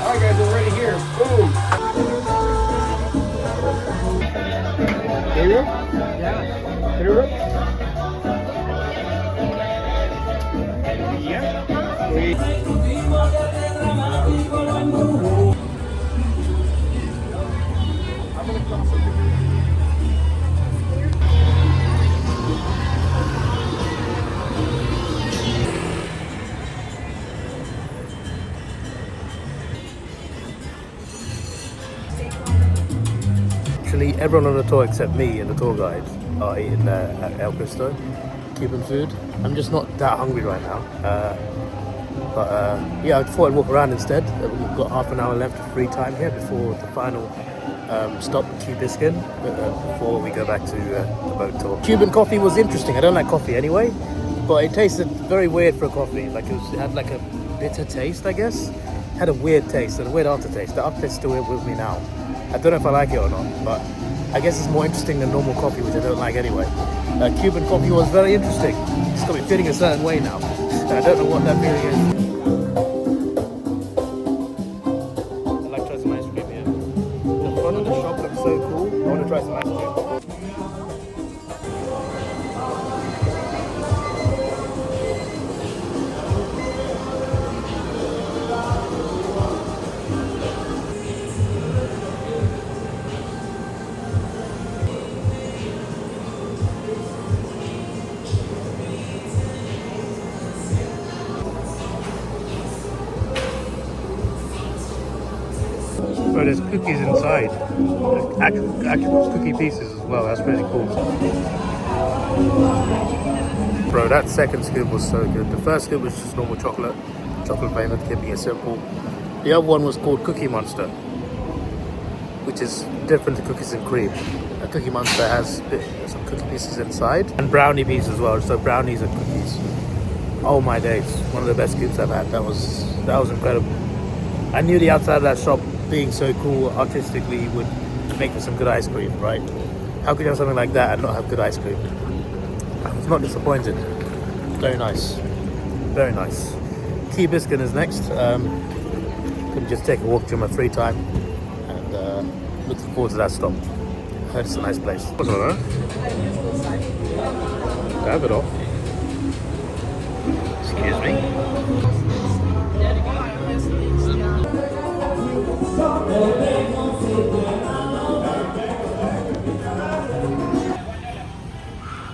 Alright guys, we're ready here. Boom! Here we go? Yeah. Here we go? Yeah. Actually, everyone on the tour except me and the tour guide are eating at El Cristo, Cuban food. I'm just not that hungry right now. Yeah, I thought I'd walk around instead. We've got half an hour left of free time here before the final stop, Key Biscayne, before we go back to the boat tour. Cuban coffee was interesting. I don't like coffee anyway, but it tasted very weird for a coffee. Like it had like a bitter taste, I guess. It had a weird taste and a weird aftertaste. The aftertaste is still with me now. I don't know if I like it or not, but I guess it's more interesting than normal coffee, which I don't like anyway. Cuban coffee was very interesting. It's got me feeling a certain way now. I don't know what that feeling is. I'd like to try some ice cream here. The front of the shop looks so cool. I want to try some ice cream. Oh, there's cookies inside. Actual cookie pieces as well. That's pretty cool. Bro, that second scoop was so good. The first scoop was just normal chocolate flavored, keeping it simple. The other one was called Cookie Monster, which is different to cookies and cream. A Cookie Monster has some cookie pieces inside and brownie pieces as well. So brownies and cookies. Oh my days! One of the best scoops I've had. That was incredible. I knew the outside of that shop being so cool artistically would make for some good ice cream, right? How could you have something like that and not have good ice cream? I was not disappointed. Very nice. Very nice. Key Biscayne is next. Can just take a walk during my free time and looking forward to that stop. I heard it's a nice place. What's that? Davidoff. Excuse me.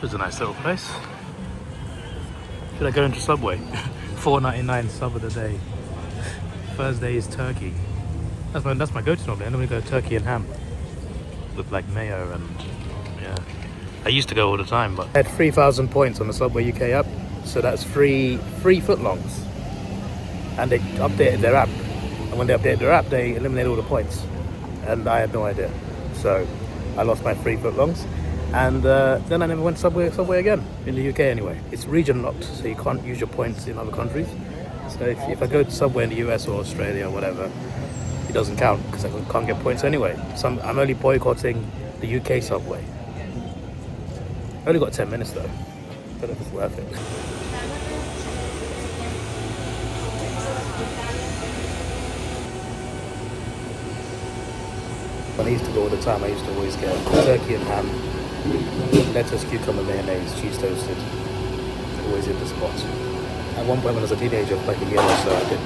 It's a nice little place. Should I go into Subway? $4.99 sub of the day. Thursday is turkey. That's my go-to normally. I normally go turkey and ham with like mayo and yeah. I used to go all the time, but I had 3,000 points on the Subway UK app, so that's free footlongs. And they updated their app, and when they updated their app, they eliminated all the points, and I had no idea. So I lost my free footlongs, and then I never went Subway again in the UK anyway. It's region locked, so you can't use your points in other countries. So if I go to Subway in the US or Australia or whatever, it doesn't count because I can't get points anyway. So I'm only boycotting the UK Subway. I only got 10 minutes though. I don't know if it's worth it. When I used to go all the time, I used to always get turkey and ham, lettuce, cucumber, mayonnaise, cheese toasted. Always in the spot. At one point when I was a teenager, like a year or so, I did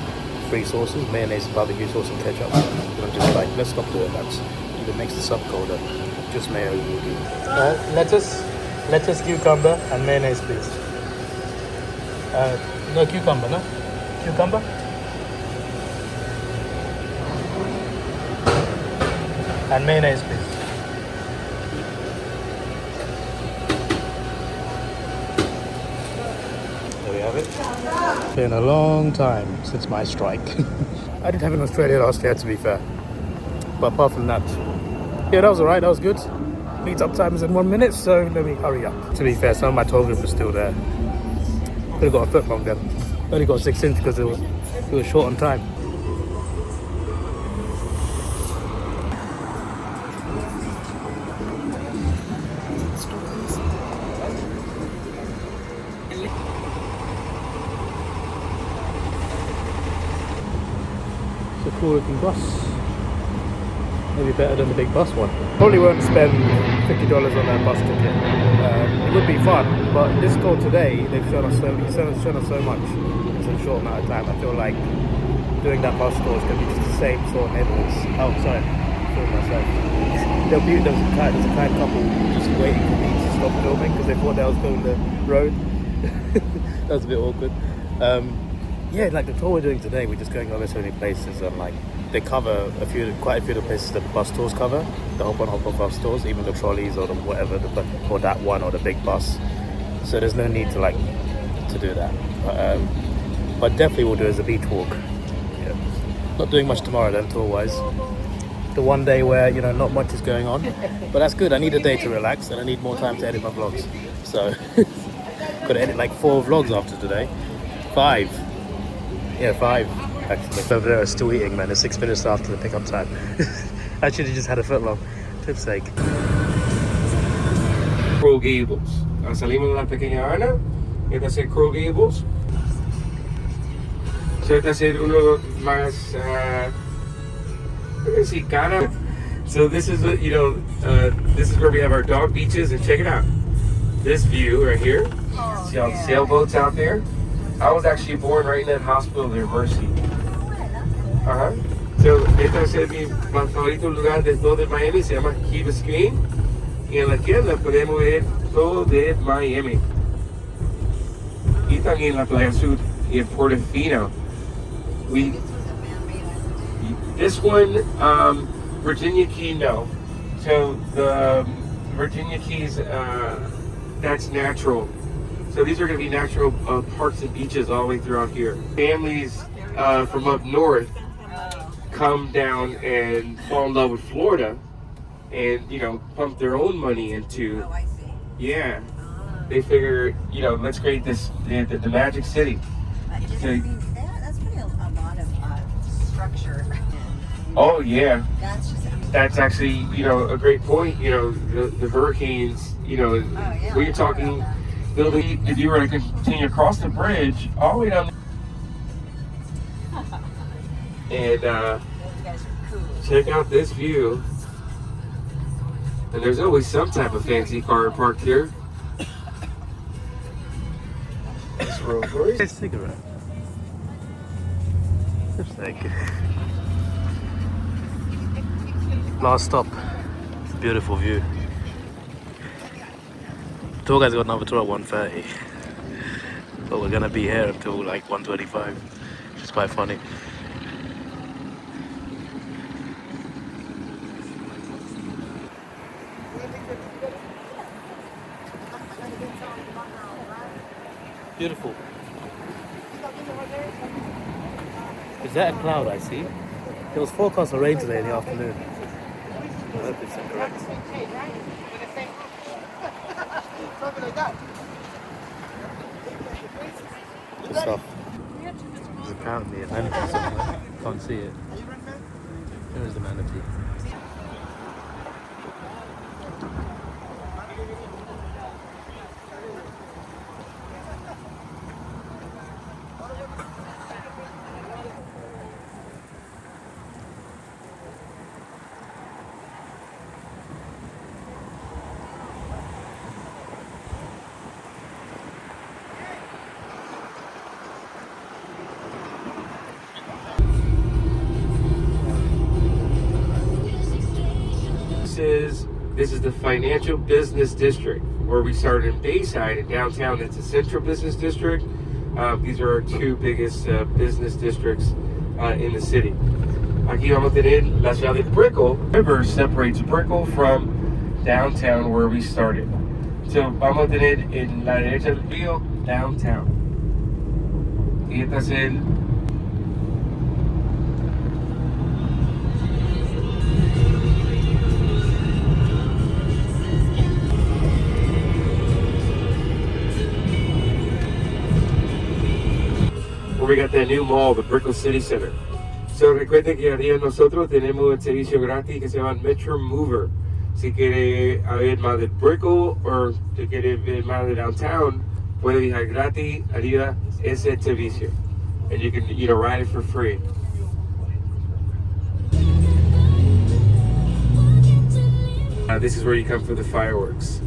3 sauces, mayonnaise, barbecue sauce and ketchup. And I'm just like, let's stop doing that. It makes the sub colder. Just mayo will do. Lettuce, cucumber and mayonnaise please. No cucumber, no? Cucumber? And mayonnaise please. There we have it. Been a long time since my strike. I did have it in Australia last year to be fair. But apart from that, yeah, that was alright, that was good. Meet-up time is in 1 minute, so let me hurry up. To be fair, some of my 12 group are still there. Could have got a foot long then. Only got 6 inch because it was short on time. It's a cool looking bus. Maybe better than the big bus one. Probably won't spend $50 on that bus ticket. It would be fun, but this tour today, they've shown us so much in such a short amount of time. I feel like doing that bus tour is going to be just the same sort of neighborhoods. Oh, sorry, filming myself. There's a kind couple just waiting for me to stop filming because they thought that I was filming the road. That was a bit awkward. Yeah, like the tour we're doing today, we're just going over so many places and like they cover quite a few of the places that the bus tours cover, the hop on bus tours, even the trolleys or the whatever, or that one or the big bus. So there's no need to do that. But definitely we'll do it as a beach walk. Yeah. Not doing much tomorrow then, tour-wise. The one day where not much is going on, but that's good. I need a day to relax and I need more time to edit my vlogs. So gotta edit like 4 vlogs after today. 5. Yeah, 5 actually. Over there are still eating, man. It's 6 minutes after the pickup time. I should have just had a foot long. Flip's sake. Coral Gables. Salimos de la pequeña Havana. Este es el Coral Gables. So este es uno más, cara. So this is this is where we have our dog beaches, and check it out. This view right here. See all the sailboats out there? I was actually born right in that hospital there, Mercy. So, este es mi favorito lugar de todo de Miami, se llama Key Biscayne. Y en la izquierda podemos ver todo de Miami. Y también la Playa Sur y en Portofino. This one, Virginia Key, no. So the Virginia Keys, that's natural. So these are going to be natural parks and beaches all the way throughout here. Families from up north come down and fall in love with Florida and, pump their own money into, Oh, I see. yeah. They figure, let's create this, the magic city. Just, Okay. that's pretty a lot of structure. Oh, yeah. That's just. That's actually, a great point. The hurricanes, yeah. we are talking building, if you were to continue across the bridge, all the way down. And Those guys are cool. check out this view. And there's always some type of fancy car parked here. This Rolls Royce. A cigarette. Flip's sake. Last stop. Beautiful view. Tour guys got another tour at 1:30. but we're gonna be here until like 1:25, which is quite funny. Beautiful. Is that a cloud I see? It was forecast for rain today in the afternoon. I hope it's incorrect. Good stuff. There's apparently a manatee somewhere. Can't see it. Where is the manatee? This is the financial business district where we started in Bayside and downtown. It's a central business district. These are our two biggest business districts in the city. Aquí vamos a tener la ciudad de Brickell. River separates Brickell from downtown where we started. So vamos a tener en la derecha del río downtown. Y este es el we got that new mall, the Brickell City Center. So recuerden que arriba nosotros tenemos el servicio gratis que se llama Metro Mover. Si quiere ver más de Brickell o si quiere ver más de downtown, puede viajar gratis arriba ese servicio. And you can, ride it for free. This is where you come for the fireworks.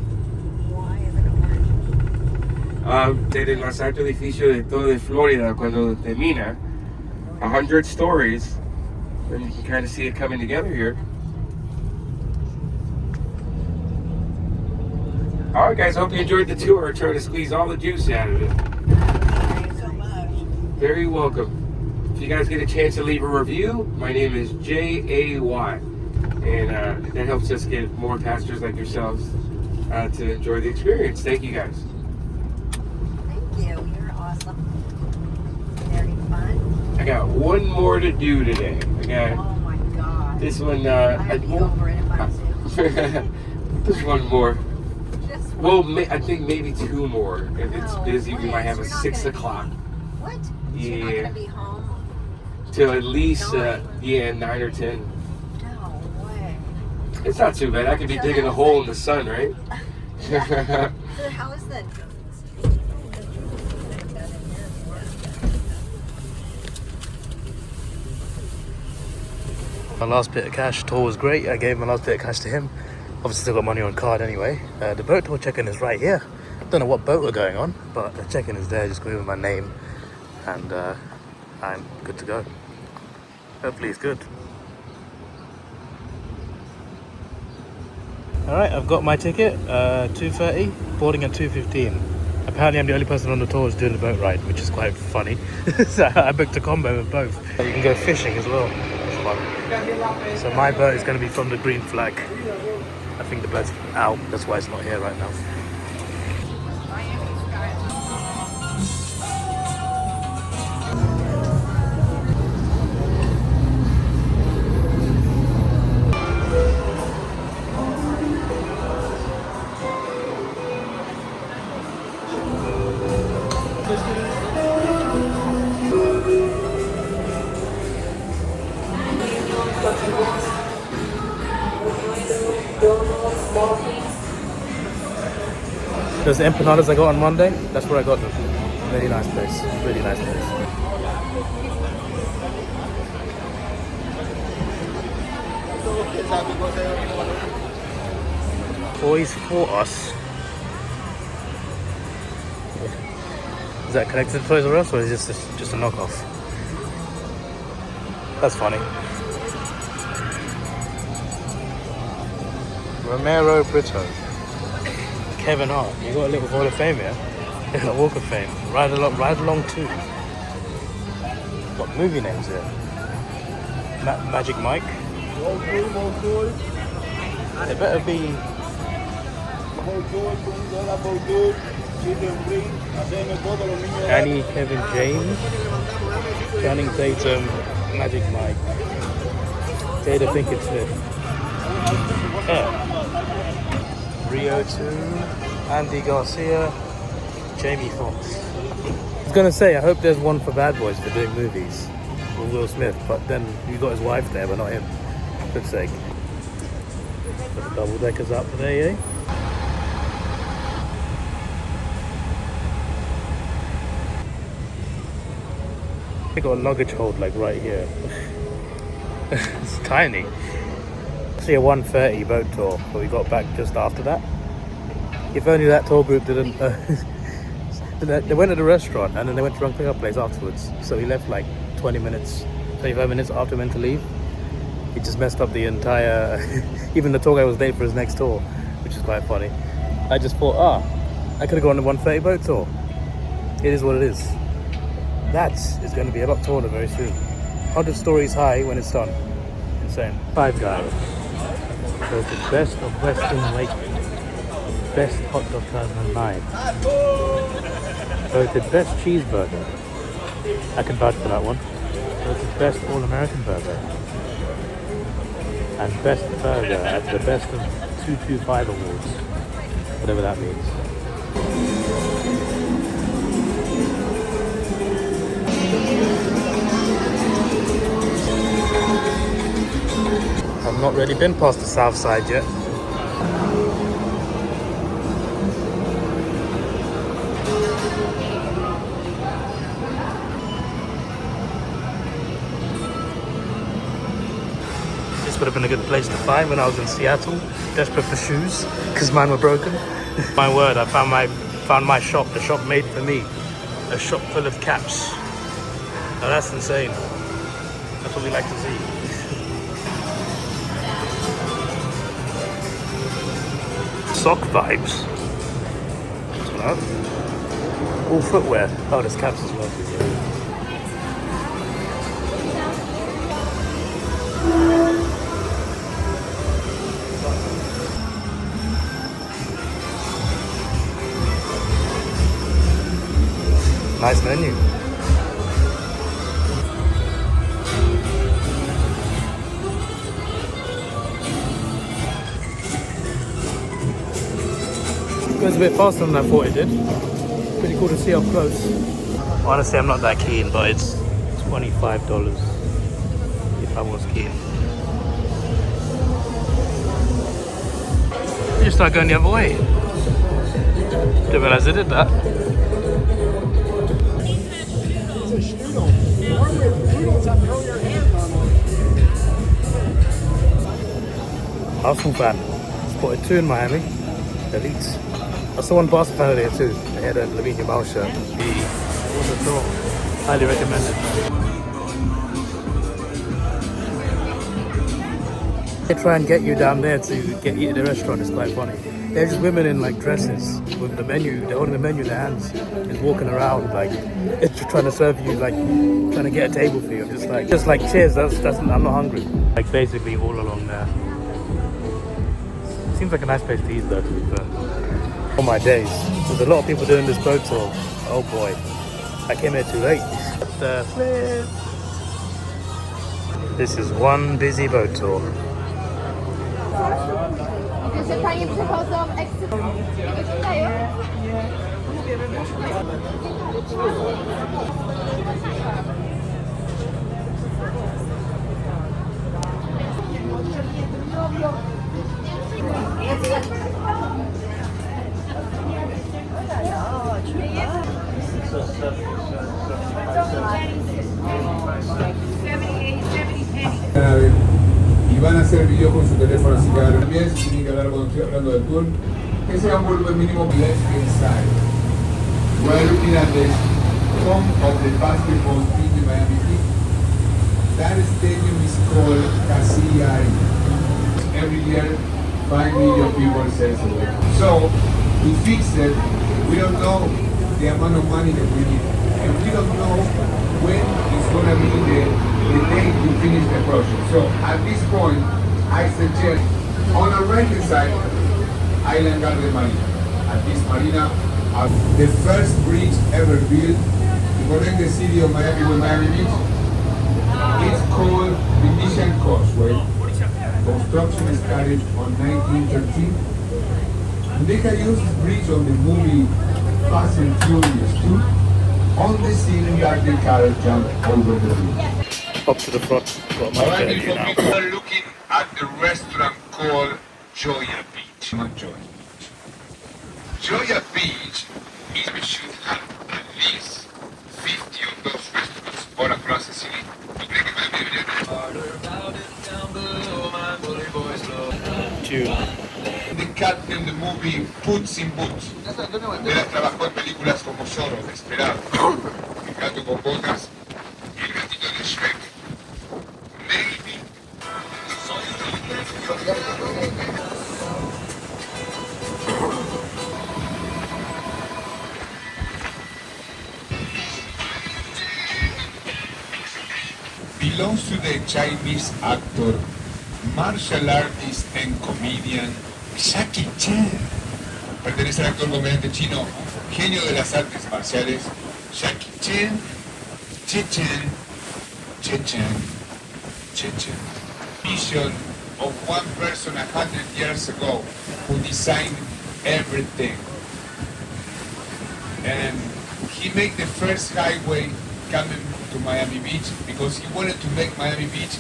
Ser el más alto edificio de todo Florida cuando termina, 100 stories, and you can kind of see it coming together here. All right, guys, hope you enjoyed the tour. I tried to squeeze all the juice out of it. Thank you so much. Very welcome. If you guys get a chance to leave a review, my name is Jay, and that helps us get more pastors like yourselves to enjoy the experience. Thank you, guys. You're awesome. Very fun. I got one more to do today. Oh my God. This one. I'd be over it if I was you. Just one more. Just one. Well, I think maybe two more. If it's No busy, we way. might have a You're not 6 gonna- o'clock. What? Yeah. You're not gonna be home? Till at least 9. 9 or 10. No way. It's not too bad. I could be digging a hole in the sun, right? So how is that? My last bit of cash, tour was great. I gave my last bit of cash to him. Obviously still got money on card anyway. The boat tour check-in is right here. Don't know what boat we're going on, but the check-in is there. Just go with my name and I'm good to go. Hopefully it's good. Alright, I've got my ticket, 2:30, boarding at 2:15. Apparently I'm the only person on the tour who's doing the boat ride, which is quite funny. So I booked a combo of both. You can go fishing as well. It's fun. So my boat is going to be from the green flag. I think the boat's out, that's why it's not here right now. Those empanadas I got on Monday, that's where I got them. Really nice place, really nice place. Toys for Us. Is that connected to Toys R Us or is this just a knockoff? That's funny. Romero Brito. Kevin Hart, you got a little Hall of Fame here. Yeah, Walk of Fame. Ride along 2. What movie names here? Magic Mike. It better be. Annie, Kevin James, Channing Tatum, Magic Mike, Jada Pinkett Smith, Rio 2, Andy Garcia, Jamie Foxx. I was gonna say, I hope there's one for Bad Boys for doing movies with Will Smith, but then you got his wife there, but not him. For good's sake. Put the double deckers out today, eh? I got a luggage hold like right here. It's tiny. See a 1:30 boat tour, but we got back just after that. If only that tour group didn't. They went to the restaurant and then they went to run pick up place afterwards. So we left like 25 minutes after we meant to leave. It just messed up the entire. Even the tour guy was late for his next tour, which is quite funny. I just thought, I could have gone on the 1:30 boat tour. It is what it is. That is going to be a lot taller very soon. 100 stories high when it's done. Insane. Five Guys. Voted best of Western Lake. Best hot dog 2009. Voted best cheeseburger. I can vouch for that one. Voted best all-American burger. And best burger at the best of 225 awards. Whatever that means. I've not really been past the south side yet. This would have been a good place to find when I was in Seattle, desperate for shoes, because mine were broken. My word, I found my shop, the shop made for me. A shop full of caps. Now that's insane. That's what we like to see. Sock vibes. Hello. All footwear. Oh, there's caps as well. Nice menu. It goes a bit faster than I thought it did. Pretty cool to see up close. Honestly, I'm not that keen, but it's $25 if I was keen. You just start going the other way. Didn't realize I did that. Arsenal fan. Spotted 2 in Miami. Elites. I saw one Barca fan there too. They had a Lamine Yamal shirt. It was a draw. Highly recommended. They try and get you down there to get you to the restaurant. It's quite funny. They're just women in like dresses with the menu. They're holding the menu in their hands, just walking around like it's just trying to serve you, like trying to get a table for you. I'm just like cheers. That's I'm not hungry. Like basically all along there. Seems like a nice place to eat though, to be fair. Oh my days, there's a lot of people doing this boat tour. Oh boy, I came here too late. This is one busy boat tour. Y van a hacer video con su teléfono así cada vez bien, si tienen que hablar cuando estoy hablando del tour, que sea un volumen mínimo. Let's inside. We're looking at the home of the basketball team in Miami Heat. That stadium is called Casilla. Every year, 5 million people say so. So we fixed it. We don't know the amount of money that we need. And we don't know when it's going to be the day to finish the project. So at this point, I suggest on the right-hand side, Island Garden Marina. At this marina, the first bridge ever built to connect the city of Miami with Miami Beach. It's called Venetian Causeway. Construction started on 1913. And they had used this bridge on the movie Fast and Furious 2 on the scene that the car jumped over the bridge. Up to the front. Got my Alright, interview now. people are looking at the restaurant called Joya Beach. Not Joya Beach. Joya Beach is we should have at least 50 of those restaurants all across the city. The cat in the movie Puts in Boots. Él trabajó en películas como Zorro, Desperado, El gato con botas y El gatito de Shrek. Maybe. Belongs to the Chinese actor, martial artist and comedian Jackie Chan. Pertenece al actor comediante chino, genio de las artes marciales, Jackie Chan, Chechen. Vision of one person 100 years ago who designed everything. And he made the first highway coming to Miami Beach because he wanted to make Miami Beach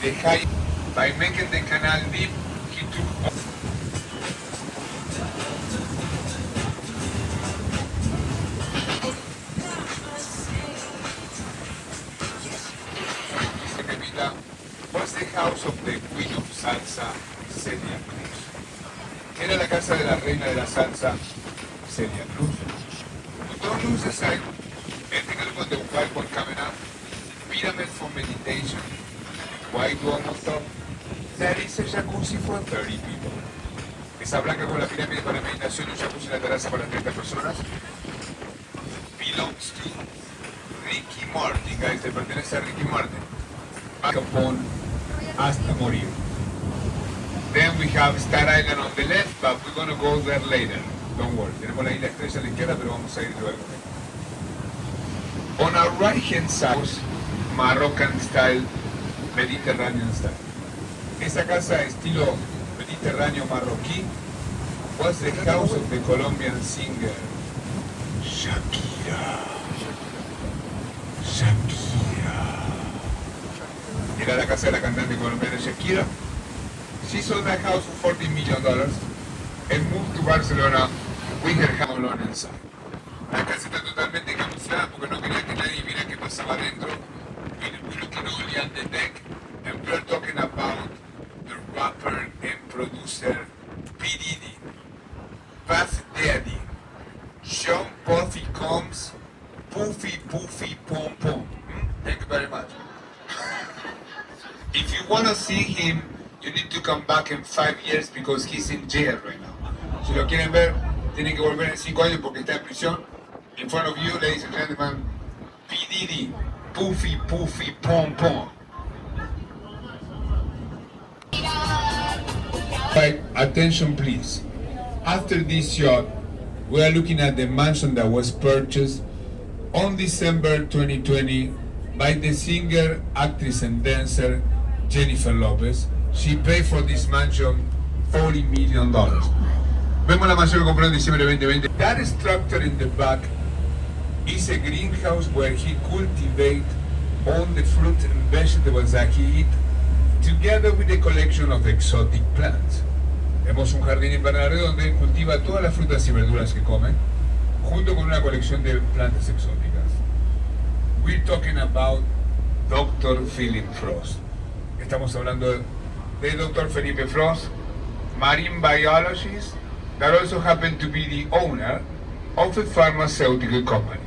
the high. By making the canal deep, he took was the house of the Queen of Salsa, Celia Cruz. Era la casa de la reina de la salsa, Celia Cruz. Don't lose the sight. Ethical con the whiteboard coming up. Pyramid for meditation. Whiteboard on top. There is a jacuzzi for 30 people. Esa blanca con la pirámide para meditación y un jacuzzi en la terraza para 30 personas. Belongs to Ricky Martin, guys. Le pertenece a Ricky Martin. Capone hasta morir. Then we have Star Island on the left, but we're going to go there later. Don't worry. Tenemos la isla Estrella a la izquierda, pero vamos a ir luego. On our right hand side, Moroccan style, Mediterranean style. Esa casa estilo mediterráneo marroquí was the house of the Colombian singer Shakira. Era la casa de la cantante colombiana Shakira. She sold that house for $40 million and moved to Barcelona with her house alone inside. La casita totalmente camuflada porque no quería que nadie viera qué pasaba adentro. We're looking only at the deck, and we're talking about the rapper and producer P. Diddy, Puff Daddy, Sean Puffy Combs, Puffy Pom Pom. Thank you very much. If you want to see him, you need to come back in 5 years because he's in jail right now. Si lo quieren ver, tienen que volver en 5 años porque está en prisión. In front of you, ladies and gentlemen, P. Diddy, Puffy Pom Pom. Right, attention please. After this shot, we are looking at the mansion that was purchased on December 2020 by the singer, actress and dancer Jennifer Lopez. She paid for this mansion $40 million. Vemos la mansión que compró en diciembre de 2020. That structure in the back is a greenhouse where he cultivates all the fruit and vegetables that he eats, together with a collection of exotic plants. Vemos un jardín invernadero donde él cultiva todas las frutas y verduras que come, junto con una colección de plantas exóticas. We're talking about Dr. Philip Frost. Estamos hablando de Dr. Felipe Frost, marine biologist that also happened to be the owner of a pharmaceutical company.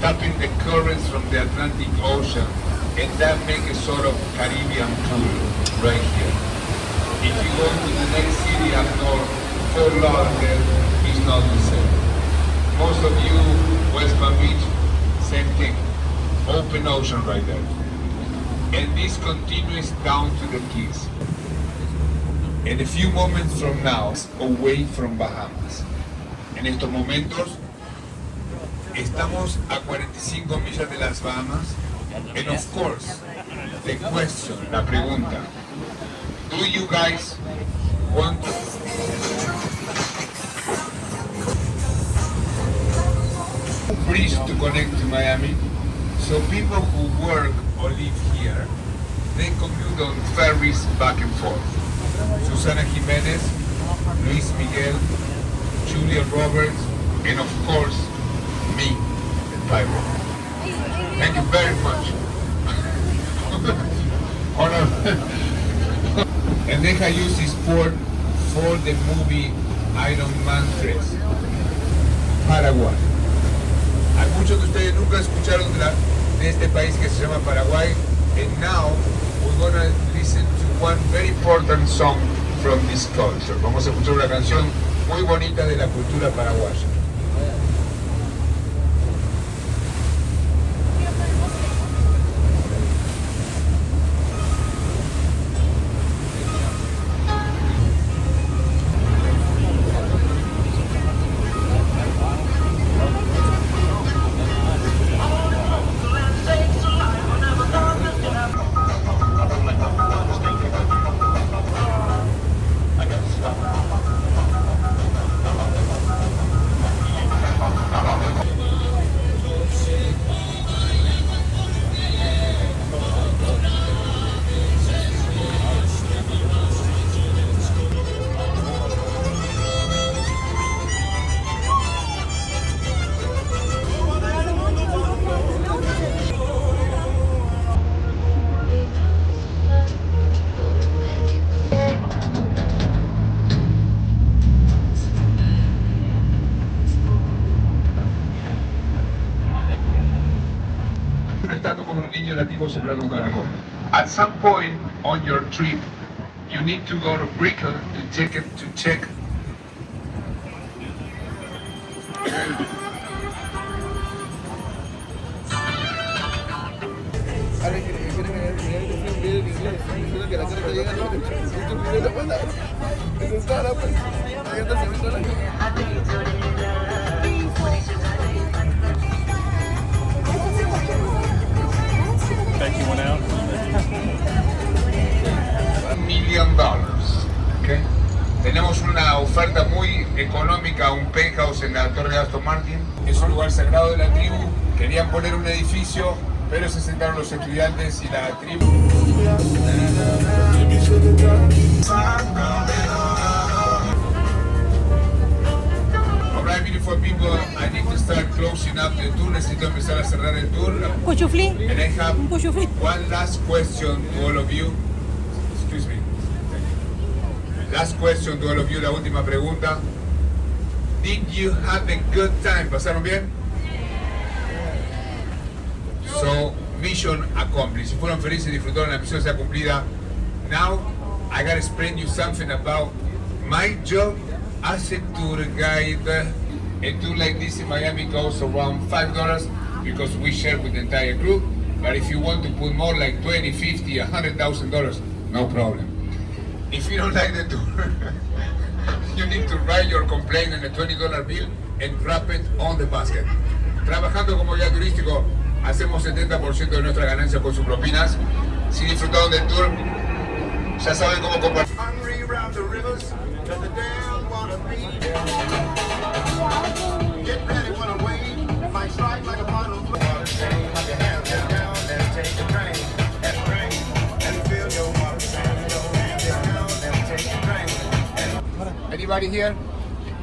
tapping the currents from the Atlantic Ocean, and that makes a sort of Caribbean pool right here. If you go to the next city up north, Fort Lauderdale, it's not the same. Most of you, West Palm Beach, same thing. Open ocean right there. And this continues down to the Keys. And a few moments from now, away from Bahamas. En estos momentos, estamos a 45 millas de las Bahamas. And of course, the question, la pregunta, do you guys want to bridge to connect to Miami? So people who work or live here, they commute on ferries back and forth. Susana Jimenez, Luis Miguel, Julia Roberts, and of course, me, the pirate. Thank you very much. And deja use this port for the movie Iron Man 3, Paraguay. Hay muchos de ustedes nunca escucharon de este país que se llama Paraguay, and now we're gonna listen to one very important song from this culture. Vamos a escuchar una canción muy bonita de la cultura paraguaya. At some point on your trip, you need to go to Brickell to check. $1 million, ¿okay? Tenemos una oferta muy económica, un penthouse en la Torre de Aston Martin. Es un lugar sagrado de la tribu. Querían poner un edificio, pero se sentaron los estudiantes y la tribu. Alright, beautiful people, I need to start closing up the tour. Necesito empezar a cerrar el tour. And I have one last question to all of you. Excuse me. Last question to all of you, la última pregunta. Did you have a good time? ¿Pasaron bien? So, mission accomplished. Si fueron felices y disfrutaron, la misión sea cumplida. Now, I gotta explain you something about my job as a tour guide. A tour like this in Miami costs around $5 because we share with the entire group. But if you want to put more, like $20, $50, $100,000, no problem. If you don't like the tour, you need to write your complaint on a $20 bill and wrap it on the basket. Trabajando como guía turístico, hacemos 70% de nuestra ganancia con sus propinas. Si disfrutaron del tour, ya saben cómo compartir. Anybody here?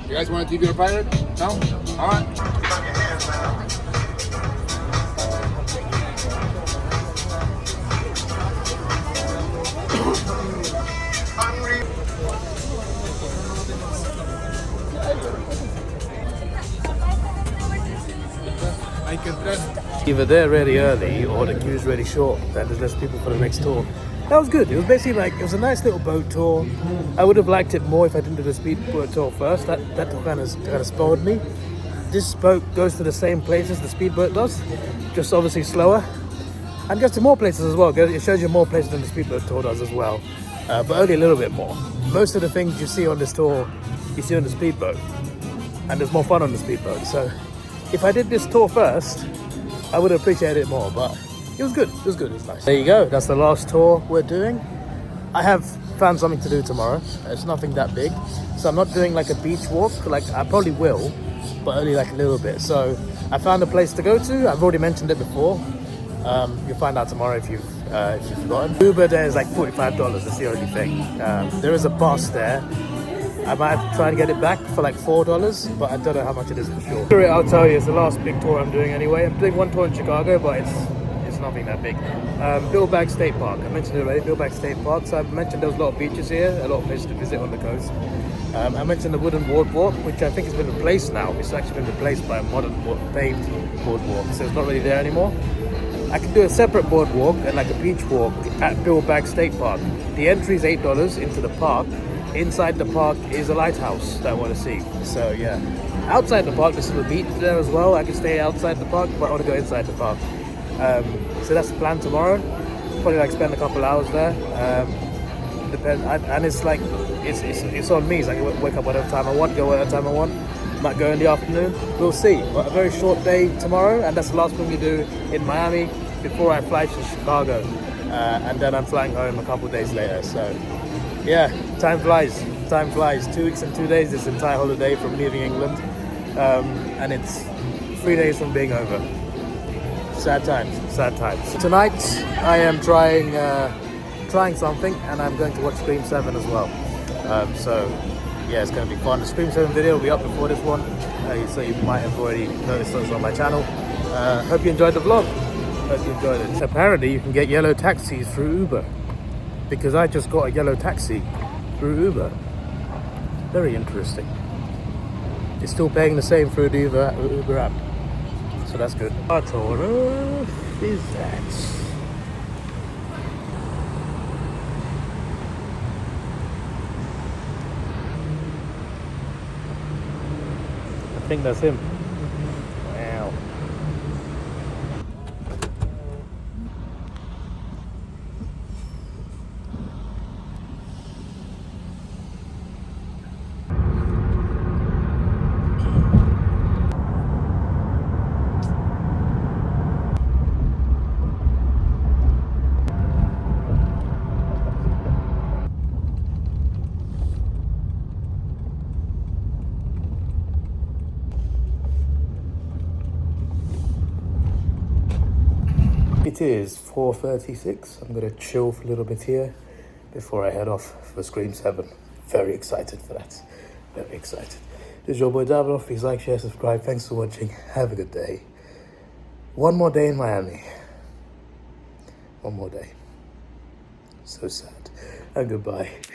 You guys want to be a pirate? No? All right. hay que entrar. Either they're really early or the queue's really short and there's less people for the next tour. That was good. It was basically like, it was a nice little boat tour. I would have liked it more if I didn't do the speedboat tour first. That kind of spoiled me. This boat goes to the same places the speedboat does, just obviously slower. And goes to more places as well. It shows you more places than the speedboat tour does as well. But only a little bit more. Most of the things you see on this tour, you see on the speedboat. And there's more fun on the speedboat. So if I did this tour first, I would have appreciated it more, but it was good. It was good. It was nice. There you go. That's the last tour we're doing. I have found something to do tomorrow. It's nothing that big. So I'm not doing like a beach walk. Like I probably will, but only like a little bit. So I found a place to go to. I've already mentioned it before. You'll find out tomorrow if you've forgotten. Uber there is like $45. That's the only thing. There is a bus there. I might have to try and get it back for like $4, but I don't know how much it is for sure. I'll tell you, it's the last big tour I'm doing anyway. I'm doing one tour in Chicago, but it's nothing that big. Billback State Park. I mentioned it already, Billback State Park. So I've mentioned there's a lot of beaches here, a lot of places to visit on the coast. I mentioned the wooden boardwalk, which I think has been replaced now. It's actually been replaced by a modern paved boardwalk, so it's not really there anymore. I can do a separate boardwalk and like a beach walk at Billback State Park. The entry is $8 into the park. Inside the park is a lighthouse that I want to see. So yeah, outside the park there's still a beach there as well. I can stay outside the park, but I want to go inside the park. So that's the plan tomorrow. Probably like spend a couple hours there. And it's like it's on me. It's like I wake up whatever time I want, go whatever time I want. Might go in the afternoon. We'll see. But a very short day tomorrow, and that's the last thing we do in Miami before I fly to Chicago, and then I'm flying home a couple of days later. So yeah, time flies. Time flies. 2 weeks and 2 days. This entire holiday from leaving England, and it's 3 days from being over. Sad times. Sad times. Tonight I am trying something, and I'm going to watch Scream 7 as well. So yeah, it's going to be fun. The Scream 7 video will be up before this one, so you might have already noticed those on my channel. Hope you enjoyed the vlog. Hope you enjoyed it. Apparently you can get yellow taxis through Uber, because I just got a yellow taxi through Uber. Very interesting. It's still paying the same through the Uber app, so that's good. What on earth is that? I think that's him. Wow. It is 4:36. I'm going to chill for a little bit here before I head off for Scream 7. Very excited for that. Very excited. This is your boy Davidoff. Please like, share, subscribe. Thanks for watching. Have a good day. One more day in Miami. One more day. So sad. And goodbye.